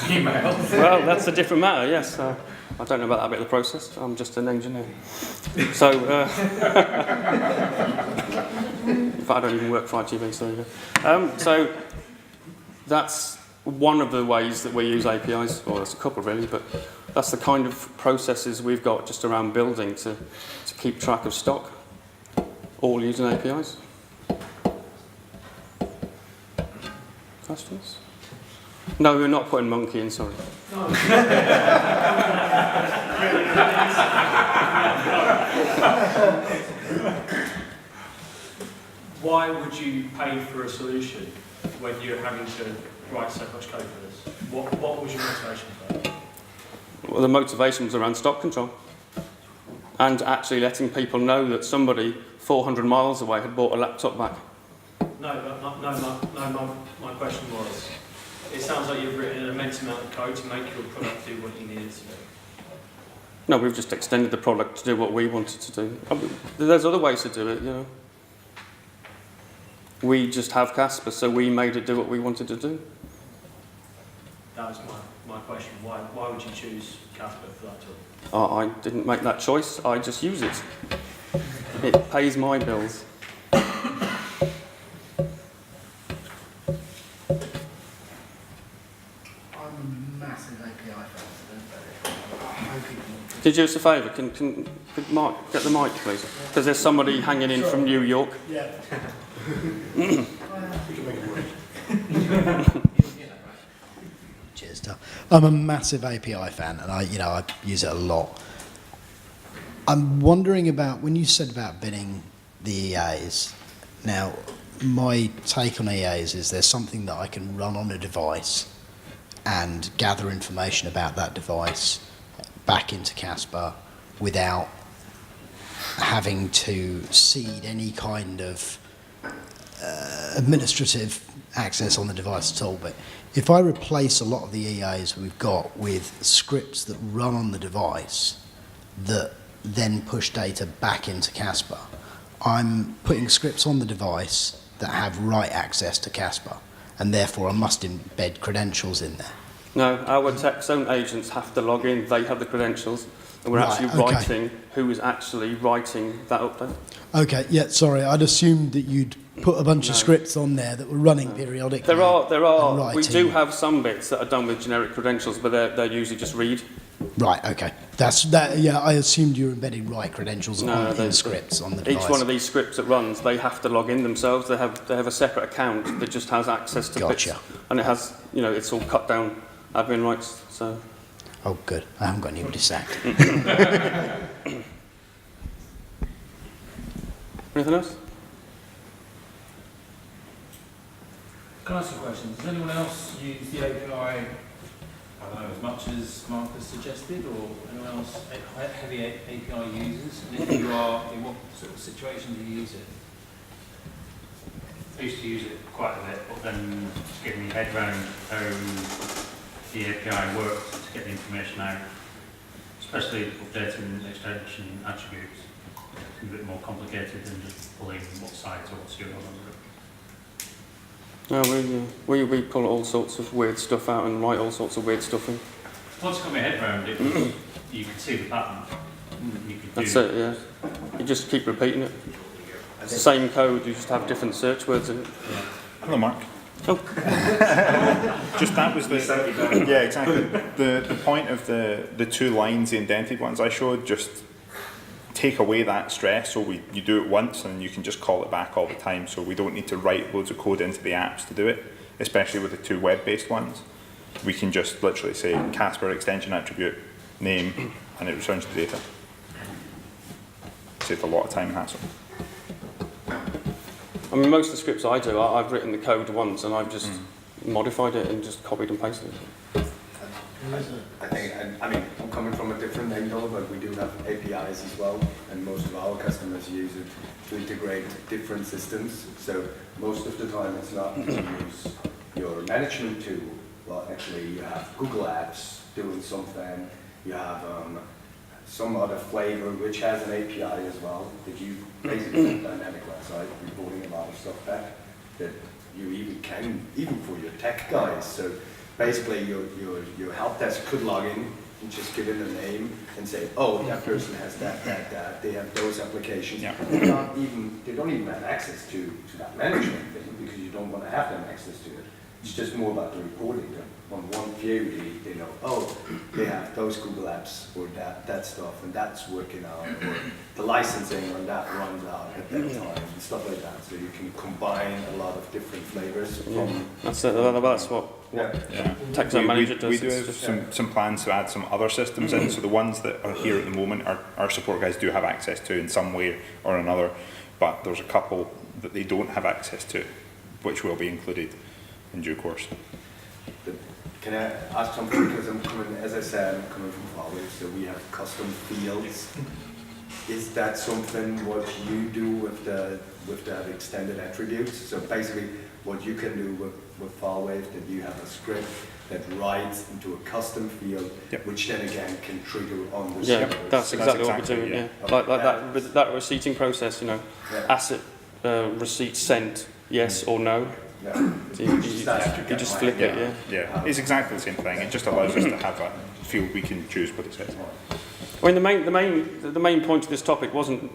Well, that's a different matter, yes. I don't know about that bit of the process. I'm just an engineer. So, in fact, I don't even work for ITV, so there you go. So, that's one of the ways that we use APIs. Well, there's a couple really, but that's the kind of processes we've got just around building to keep track of stock, all using APIs. Questions? No, we're not putting monkey in, sorry. Why would you pay for a solution when you're having to write so much code for this? What was your motivation for that? Well, the motivation was around stock control and actually letting people know that somebody 400 miles away had bought a laptop back. My question was, it sounds like you've written an immense amount of code to make your product do what you needed to do. No, we've just extended the product to do what we wanted to do. I mean, there's other ways to do it, you know. We just have Casper, so we made it do what we wanted to do. That was my question. Why would you choose Casper for that tool? I didn't make that choice, I just use it. It pays my bills. Did you us a favour? Could Mark get the mic, please? Because there's somebody hanging in from New York. Yeah. Cheers, Tom. I'm a massive API fan, and I use it a lot. I'm wondering about when you said about binning the EAs. Now, my take on EAs is there's something that I can run on a device and gather information about that device back into Casper without having to cede any kind of administrative access on the device at all. But if I replace a lot of the EAs we've got with scripts that run on the device that then push data back into Casper. I'm putting scripts on the device that have write access to Casper, and therefore I must embed credentials in there. No, our text zone agents have to log in, they have the credentials, and we're Right, actually okay. writing who is actually writing that update. Okay, yeah, sorry, I'd assumed that you'd put a bunch of scripts on there that were running periodically. There are, and we do writing. have some bits that are done with generic credentials, but they're usually just read. Right, okay. That's that. Yeah, I assumed you were embedding write credentials in they- scripts on the device. Each one of these scripts that runs, they have to log in themselves. They have a separate account that just has access to bits, Gotcha. and it has, it's all cut down admin rights. So Oh, good. I haven't got anybody sacked. anything else? Can I ask a question? Does anyone else use the API, I don't know, as much as Marcus suggested, or anyone else heavy API users? And if you are, in what sort of situation do you use it? I used to use it quite a bit, but then just getting my head around how the API works to get the information out, especially updating extension attributes. It's a bit more complicated than just pulling what sites or what's your number. No, we pull all sorts of weird stuff out and write all sorts of weird stuff in. Once I got my head around it, you can see the pattern. You could That's do it, yeah. You just keep repeating it. It's the same code, you just have different search words in it. Hello, Mark. Oh. Just that was the yeah, exactly. The point of the 2 lines, the indented ones I showed, just take away that stress. So you do it once and you can just call it back all the time. So we don't need to write loads of code into the apps to do it, especially with the 2 web-based ones. We can just literally say Casper extension attribute name, and it returns the data. Saves a lot of time and hassle. I mean, most of the scripts I do, I've written the code once and I've just modified it and just copied and pasted it. I think, I mean, I'm coming from a different angle, but we do have APIs as well, and most of our customers use it to integrate different systems. So most of the time it's not to use your management tool, but actually you have Google Apps doing something, you have some other flavor which has an API as well, that you basically have a dynamic website reporting a lot of stuff back that you even can, even for your tech guys. So basically your help desk could log in and just give it a name and say, oh, that person has that, they have those applications. Yeah. They don't even have access to that management thing because you don't want to have them access to it. It's just more about the reporting. On one view, they know, oh, they have those Google Apps or that stuff, and that's working out, or the licensing on that runs out at that time, and stuff like that. So you can combine a lot of different flavors from... That's it, that's what Yeah. Tech Zone Manager does. We do have some plans to add some other systems in, so the ones that are here at the moment, our support guys do have access to in some way or another, but there's a couple that they don't have access to, which will be included in due course. Can I ask something, because I'm coming, as I said, I'm coming from college, so we have custom fields. Is that something what you do with the extended attributes? So basically, what you can do with FileWave, that you have a script that writes into a custom field, Yep. which then again can trigger on the Yeah, server. that's So exactly what we're exactly, doing, yeah. yeah. Like that receipting process, Yeah. asset receipt sent, yes or no. Yeah. So you just flip it, yeah. Yeah, it's exactly the same thing. It just allows us to have a field we can choose what it says. I mean, the main point of this topic wasn't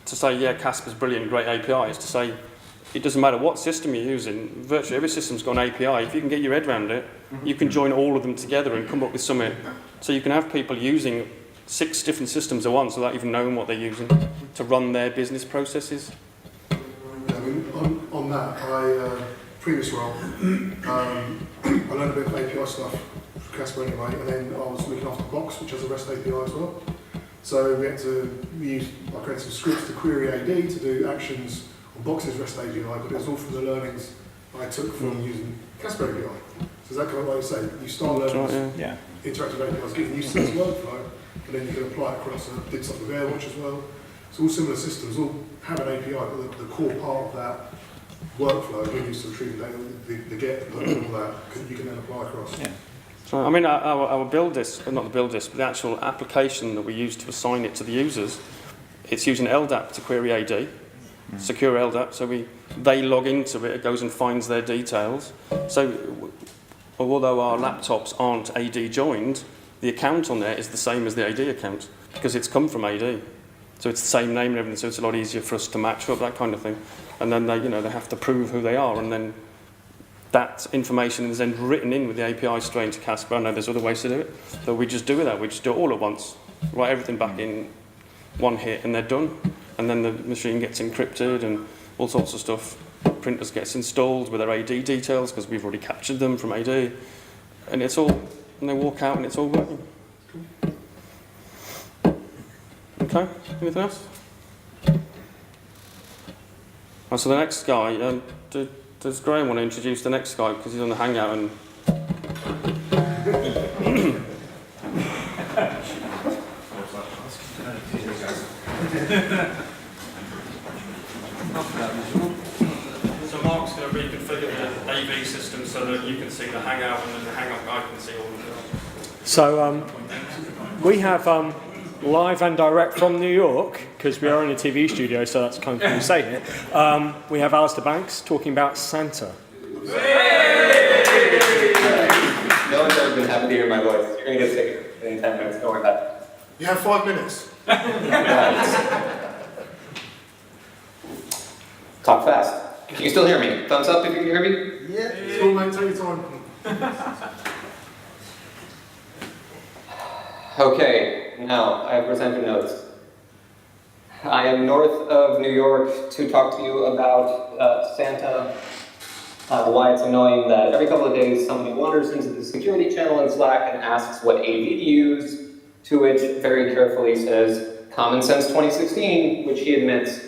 to say, yeah, Casper's brilliant, great API. It's to say it doesn't matter what system you're using. Virtually every system's got an API. If you can get your head around it, you can join all of them together and come up with something. So you can have people using 6 different systems at once without even knowing what they're using to run their business processes. I mean, on that, previous role, I learned a bit of API stuff for Casper anyway, and then I was looking after Box, which has a REST API as well. So I created some scripts to query AD to do actions on Box's REST API, but it was all from the learnings I took from using Casper API. So is that kind of like you say, you start learning interactive APIs, getting used to this workflow, and then you can apply it across. I did stuff with AirWatch as well. So all similar systems all have an API, but the core part of that workflow, when used to retrieving data, the get, the put, and all that, you can then apply across. Yeah. So, I mean, our build disk, not the build disk, but the actual application that we use to assign it to the users, it's using LDAP to query AD, secure LDAP, so they log into it, it goes and finds their details. So, although our laptops aren't AD joined, the account on there is the same as the AD account, because it's come from AD. So it's the same name and everything, so it's a lot easier for us to match up, that kind of thing. And then they have to prove who they are, and then that information is then written in with the API straight into Casper. I know there's other ways to do it, but we just do that. We just do it all at once, write everything back in one hit, and they're done. And then the machine gets encrypted and all sorts of stuff. Printers gets installed with their AD details because we've already captured them from AD, and it's all. And they walk out and it's all working. Okay. Anything else? So the next guy. Does Graham want to introduce the next guy because he's on the Hangout and? So Mark's going to reconfigure the AV system so that you can see the Hangout and then the Hangout guy can see all of it. So we have live and direct from New York, because we are in a TV studio, so that's kind of cool saying it. We have Alistair Banks talking about Santa. No one's ever been happy to hear my voice. You're going to get sick in 10 minutes, don't worry about it. You have 5 minutes. Talk fast. Can you still hear me? Thumbs up if you can hear me? Yeah. Cool, mate, take your time. Okay, now I have presenter notes. I am north of New York to talk to you about Santa, why it's annoying that every couple of days somebody wanders into the security channel in Slack and asks what AV to use, to which very carefully says Common Sense 2016, which he admits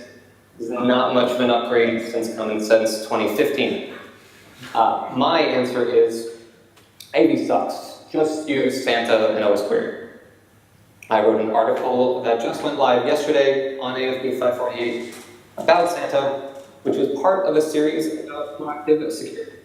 is not much of an upgrade since Common Sense 2015. My answer is AV sucks. Just use Santa and OS Query. I wrote an article that just went live yesterday on AFP 548 about Santa, which was part of a series about proactive security.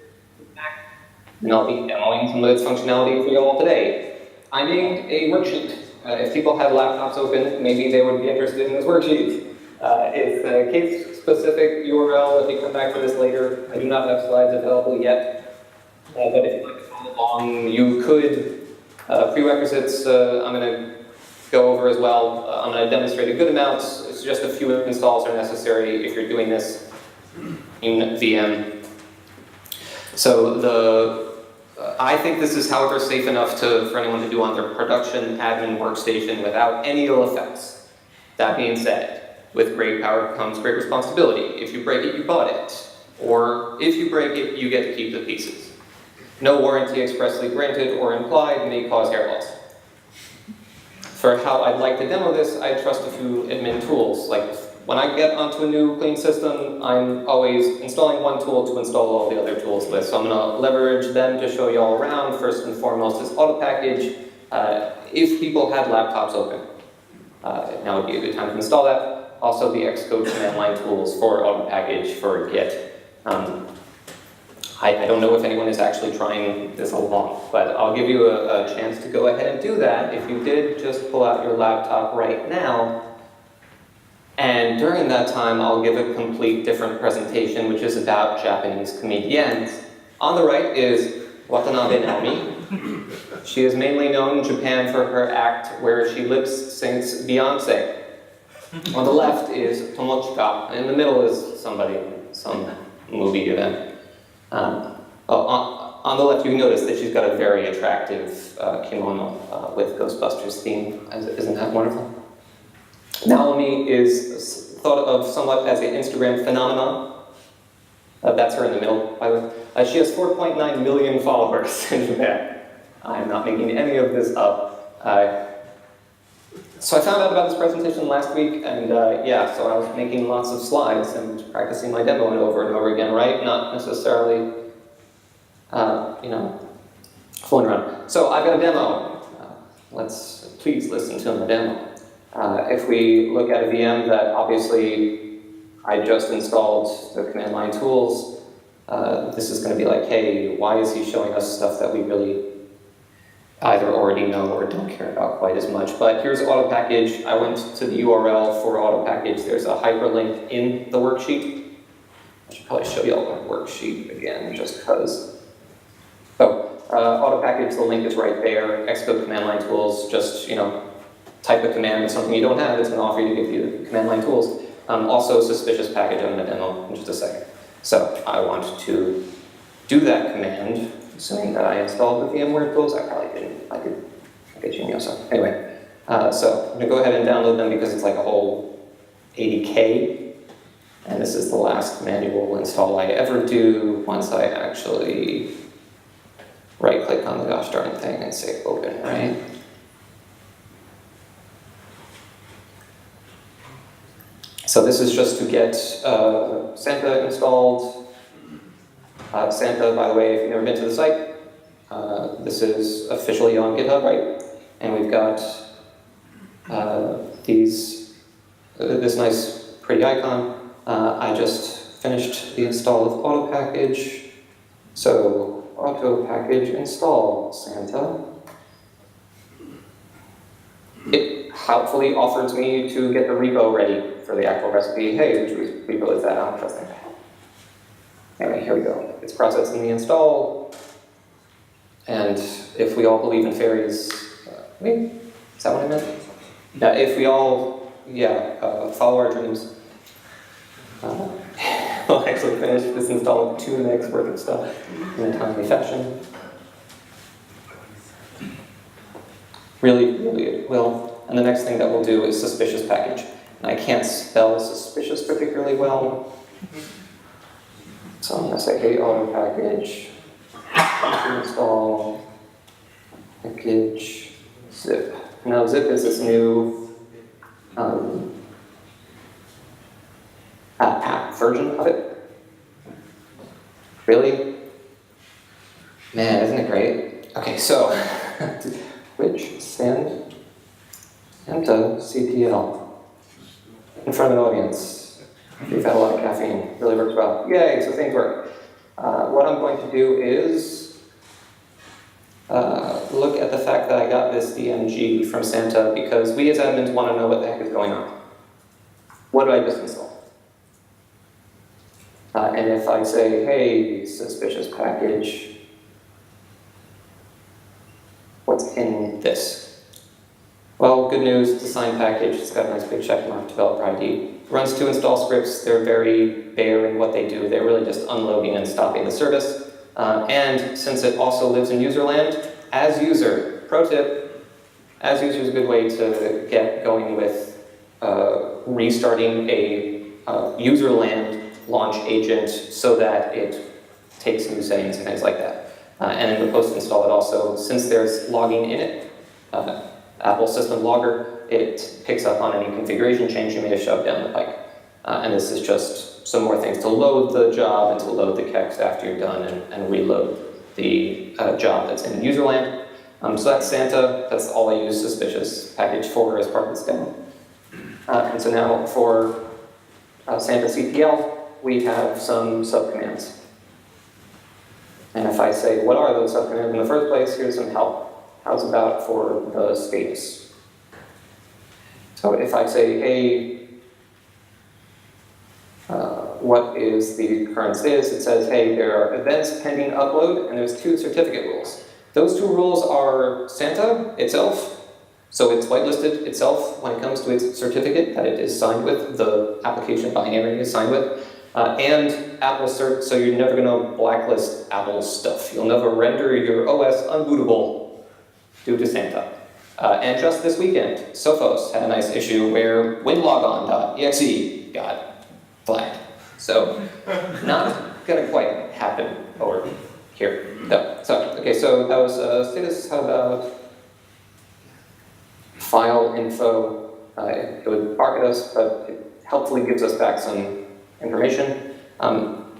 And I'll be demoing some of its functionality for you all today. I made a worksheet. If people had laptops open, maybe they would be interested in this worksheet. It's a case-specific URL. If you come back to this later, I do not have slides available yet. But if you'd like to follow along, you could. Prerequisites, I'm going to go over as well. I'm going to demonstrate a good amount. It's just a few installs are necessary if you're doing this in VM. So I think this is, however, safe enough for anyone to do on their production admin workstation without any ill effects. That being said, with great power comes great responsibility. If you break it, you bought it. Or if you break it, you get to keep the pieces. No warranty expressly granted or implied may cause hair loss. For how I'd like to demo this, I trust a few admin tools. Like when I get onto a new clean system, I'm always installing one tool to install all the other tools with. So I'm going to leverage them to show you all around. First and foremost is auto package. If people had laptops open, now would be a good time to install that. Also the Xcode command line tools for auto package for Git. I don't know if anyone is actually trying this along, but I'll give you a chance to go ahead and do that. If you did, just pull out your laptop right now. And during that time, I'll give a complete different presentation, which is about Japanese comedians. On the right is Watanabe Naomi. She is mainly known in Japan for her act where she lip-syncs Beyonce. On the left is Tomochika. In the middle is some movie event. On the left, you notice that she's got a very attractive kimono with Ghostbusters theme. Isn't that wonderful? Naomi is thought of somewhat as an Instagram phenomenon. That's her in the middle, by the way. She has 4.9 million followers in Japan. I'm not making any of this up. So I found out about this presentation last week, and so I was making lots of slides and practicing my demo over and over again, right? Not necessarily, fooling around. So I've got a demo. Please listen to the demo. If we look at a VM that obviously I just installed the command line tools, this is going to be like, hey, why is he showing us stuff that we really either already know or don't care about quite as much. But here's auto package. I went to the URL for auto package. There's a hyperlink in the worksheet. I should probably show you all the worksheet again, just because. So, auto package, the link is right there. Xcode command line tools, just, type a command with something you don't have, it's going to offer you to give you the command line tools. Also, suspicious package, I'm going to demo in just a second. So, I want to do that command, assuming that I installed the VMware tools. I probably didn't. I could get Genius. Anyway, so I'm going to go ahead and download them because it's like a whole 80K. And this is the last manual install I ever do once I actually right-click on the gosh darn thing and say open, right? So this is just to get Santa installed. Santa, by the way, if you've never been to the site, this is officially on GitHub, right? And we've got this nice, pretty icon. I just finished the install of auto package. So auto package install Santa. It helpfully offers me to get the repo ready for the actual recipe. Hey, which repo is that? I don't trust that. Anyway, here we go. It's processing the install. And if we all believe in fairies, wait, is that what I meant? Yeah, if we all, follow our dreams, we'll actually finish this install of 2 megs worth of stuff in a timely fashion. Really, it will. And the next thing that we'll do is suspicious package. And I can't spell suspicious particularly well. So I'm going to say, hey, auto package, install, package, zip. Now zip is this new app version of it. Really? Man, isn't it great? Okay, so, which send Santa CPL in front of an audience. You've had a lot of caffeine, really works well. Yay, so things work. What I'm going to do is look at the fact that I got this DMG from Santa because we as admins want to know what the heck is going on. What do I just install? And if I say, hey, suspicious package, what's in this? Well, good news, it's a signed package. It's got a nice big check mark, developer ID. It runs 2 install scripts. They're very bare in what they do. They're really just unloading and stopping the service. And since it also lives in user land, as user, pro tip, as user is a good way to get going with restarting a user land launch agent so that it takes new settings and things like that. And in the post install, it also, since there's logging in it, Apple System Logger, it picks up on any configuration change you may have shoved down the pike. And this is just some more things to load the job and to load the kext after you're done and reload the job that's in user land. So that's Santa. That's all I use suspicious package for as part of this demo. And so now for Santa CPL, we have some subcommands. And if I say, what are those subcommands in the first place, here's some help. How's about for the status? So if I say, hey, what is the current status? It says, hey, there are events pending upload, and there's 2 certificate rules. Those 2 rules are Santa itself, so it's whitelisted itself when it comes to its certificate that it is signed with, the application binary is signed with, and Apple cert, so you're never going to blacklist Apple stuff. You'll never render your OS unbootable due to Santa. And just this weekend, Sophos had a nice issue where winlogon.exe got flagged. So, not gonna quite happen over here. No, so, okay, so that was status. How about file info? It would bark at us, but it helpfully gives us back some information.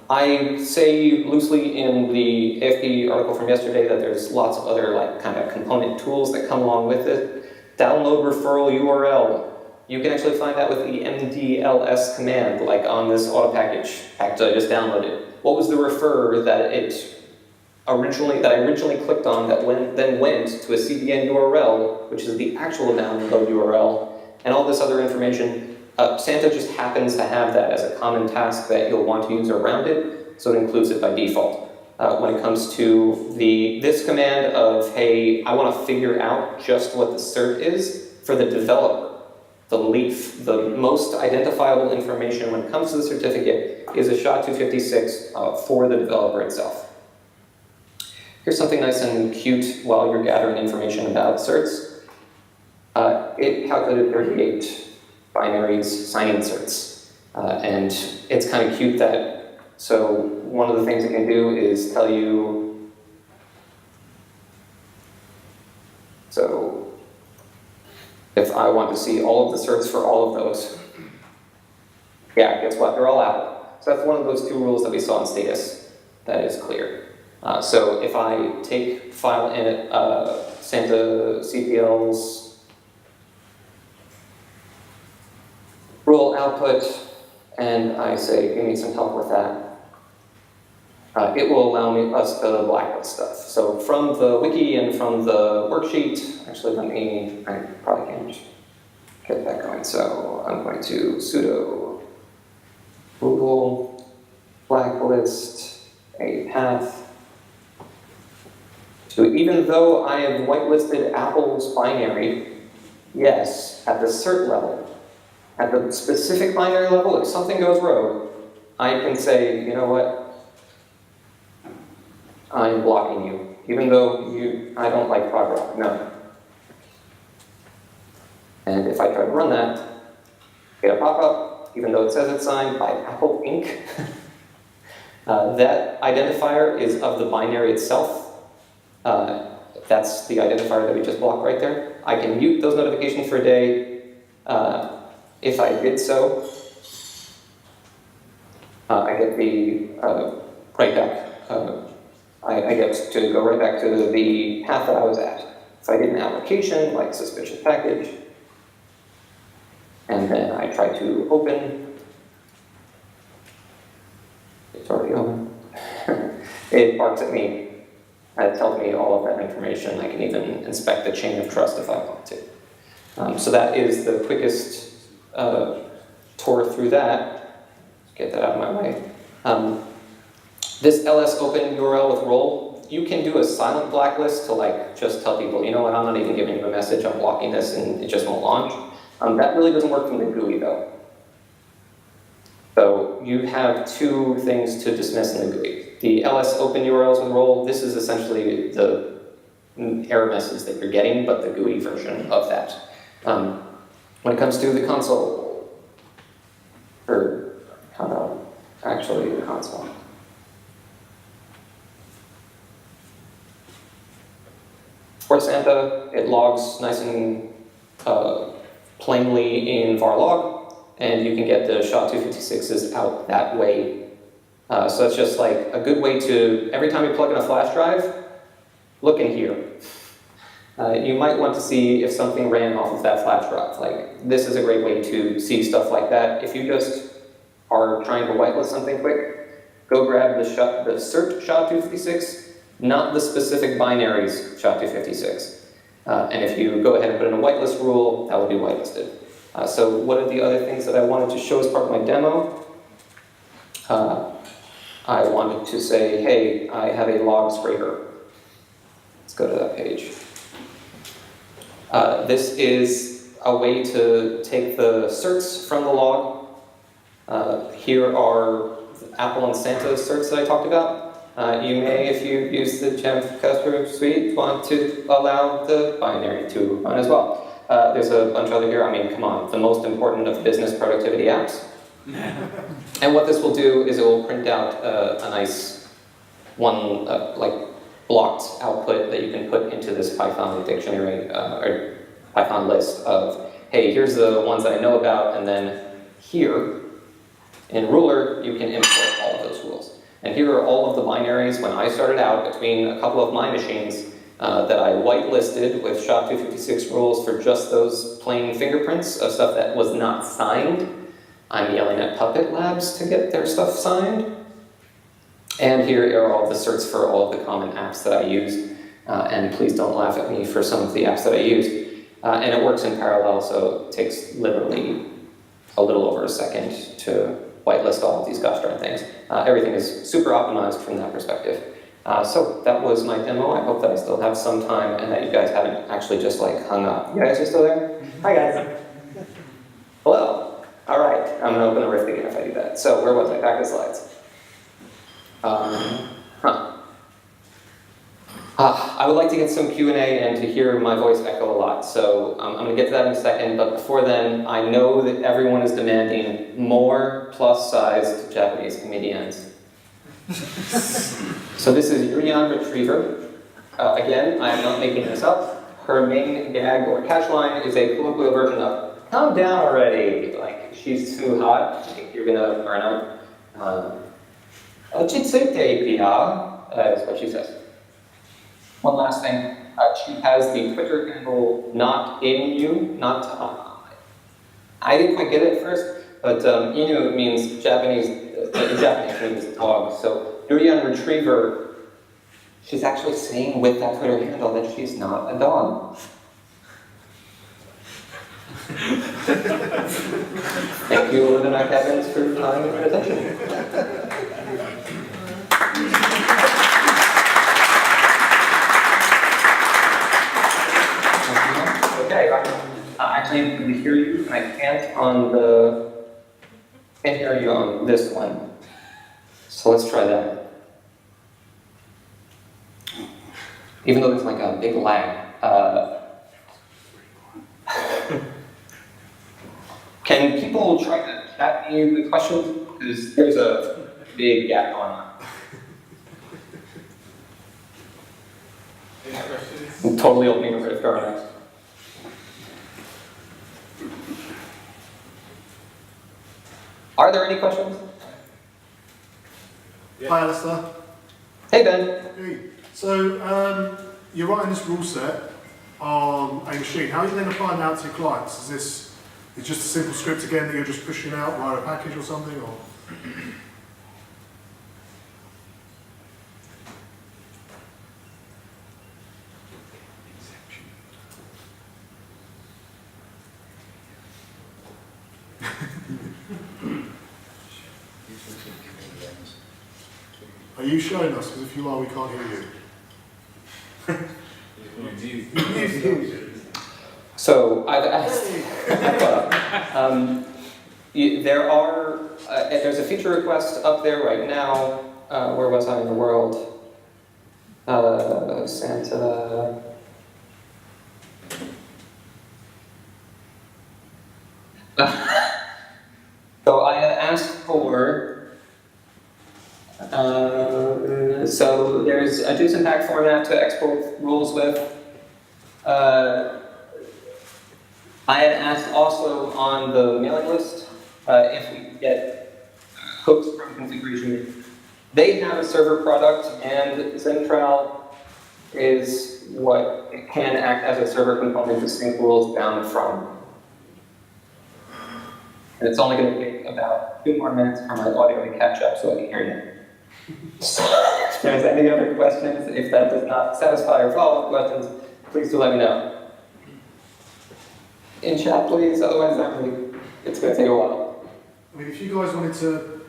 I say loosely in the AFP article from yesterday that there's lots of other kind of component tools that come along with it. Download referral URL. You can actually find that with the mdls command, like on this auto package I just downloaded. What was the refer that it that I originally clicked on that then went to a CDN URL, which is the actual download URL, and all this other information. Santa just happens to have that as a common task that you'll want to use around it, so it includes it by default. When it comes to this command of, hey, I want to figure out just what the cert is for the developer, the leaf, the most identifiable information when it comes to the certificate is a SHA-256 for the developer itself. Here's something nice and cute while you're gathering information about certs. It calculated 38 binaries signing certs. And it's kind of cute that, so one of the things it can do is tell you, so if I want to see all of the certs for all of those, yeah, guess what, they're all out. So that's one of those 2 rules that we saw in status that is clear. So if I take file init Santa CPL's rule output and I say, give me some help with that, it will allow us to blacklist stuff. So from the wiki and from the worksheet, actually I probably can't get that going. So I'm going to sudo Google blacklist a path. So even though I have whitelisted Apple's binary, yes, at the cert level, at the specific binary level, if something goes rogue, I can say, you know what, I'm blocking you, even though I don't like prog rock, no. And if I try to run that, get a pop-up, even though it says it's signed by Apple Inc. That identifier is of the binary itself. That's the identifier that we just blocked right there. I can mute those notifications for a day. If I did so, I get the right back. I get to go right back to the path that I was at. If I did an application like suspicious package, and then I try to open, it's already open. It barks at me. It tells me all of that information. I can even inspect the chain of trust if I want to. So that is the quickest tour through that. Get that out of my way. This ls open URL with role, you can do a silent blacklist to just tell people, you know what, I'm not even giving you a message, I'm blocking this and it just won't launch. That really doesn't work from the GUI though. So you have 2 things to dismiss in the GUI. The ls open URLs with role, this is essentially the error message that you're getting, but the GUI version of that. When it comes to the console, or actually the console. For Santa, it logs nice and plainly in var log, and you can get the SHA-256s out that way. So that's just like a good way to, every time you plug in a flash drive, look in here. You might want to see if something ran off of that flash drive. This is a great way to see stuff like that. If you just are trying to whitelist something quick, go grab the cert SHA-256, not the specific binaries SHA-256. And if you go ahead and put in a whitelist rule, that will be whitelisted. So one of the other things that I wanted to show as part of my demo, I wanted to say, hey, I have a log scraper. Let's go to that page. This is a way to take the certs from the log. Here are Apple and Santa certs that I talked about. You may, if you use the Gem customer suite, want to allow the binary to run as well. There's a bunch other here. I mean, come on, the most important of business productivity apps. And what this will do is it will print out a nice blocked output that you can put into this Python dictionary or Python list of, hey, here's the ones that I know about, and then here in Ruler you can import all of those rules. And here are all of the binaries when I started out between a couple of my machines that I whitelisted with SHA-256 rules for just those plain fingerprints of stuff that was not signed. I'm yelling at Puppet Labs to get their stuff signed. And here are all the certs for all of the common apps that I use. And please don't laugh at me for some of the apps that I use. And it works in parallel, so it takes literally a little over a second to whitelist all of these gosh darn things. Everything is super optimized from that perspective. So that was my demo. I hope that I still have some time and that you guys haven't actually just like hung up. You guys are still there? Hi guys. Hello. All right. I'm gonna open the Rift again if I do that. So where was I? Back to the slides. I would like to get some Q&A and to hear my voice echo a lot, so I'm going to get to that in a second, but before then, I know that everyone is demanding more plus-sized Japanese comedians. So this is Yurian Retriever. Again, I am not making this up. Her main gag or catchline is a colloquial version of, calm down already, like, she's too hot, you're going to burn out. Ochitsuke pia, is what she says. One last thing, she has the Twitter handle not in you, not I didn't quite get it at first, but inu means Japanese, in Japanese means dog. So Yurian Retriever, she's actually saying with that Twitter handle that she's not a dog. Thank you, Linda McEvans, for your time and attention. Okay, actually I can hear you, and I can't hear you on this one. So let's try that. Even though there's like a big lag. Can people try to chat me the questions? Because there's a big gap going on. Any questions? I'm totally opening a Rift next. Are there any questions? Yeah. Hi, Alistair. Hey, Ben. Hey. So, you're writing this rule set on a machine. How are you then applying that out to your clients? Is this just a simple script again that you're just pushing out via a package or something? Or? Are you showing us? Because if you are, we can't hear you. So I've asked. There's a feature request up there right now. Where was I in the world? Santa. So I had asked for. So there's a JSON pack format to export rules with. I had asked also on the mailing list if we could get hooks from configuration. They have a server product, and Zentral is what can act as a server component to sync rules down from. And it's only going to take about 2 more minutes for my audio to catch up so I can hear you. So, if there's any other questions, if that does not satisfy your follow-up questions, please do let me know. In chat, please, otherwise it's going to take a while. I mean, if you guys wanted to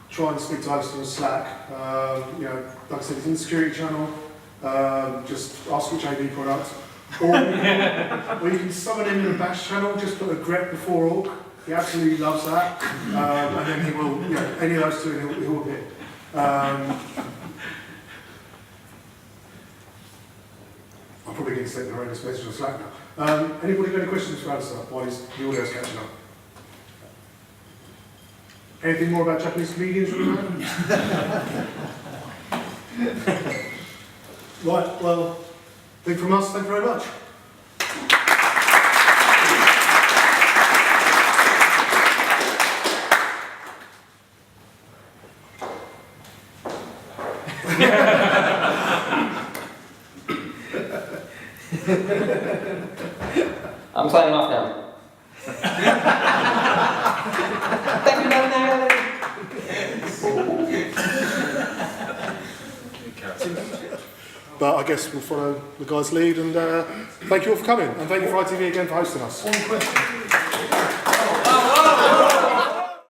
try and speak to Alistair on Slack, like I said, it's in the security channel, just ask which AV product. Or you can summon him in the bash channel, just put a grep before orc. He absolutely loves that. And then he will, any of those two, he'll appear. I'm probably going to send the horrendous message on Slack now. Anybody got any questions for Alistair while the audio's catching up? Anything more about Japanese comedians? Right, well, big from us, thank you very much. I'm signing off now. Thank you, Dad. but I guess we'll follow the guys' lead, and thank you all for coming, and thank you for ITV again for hosting us. One question.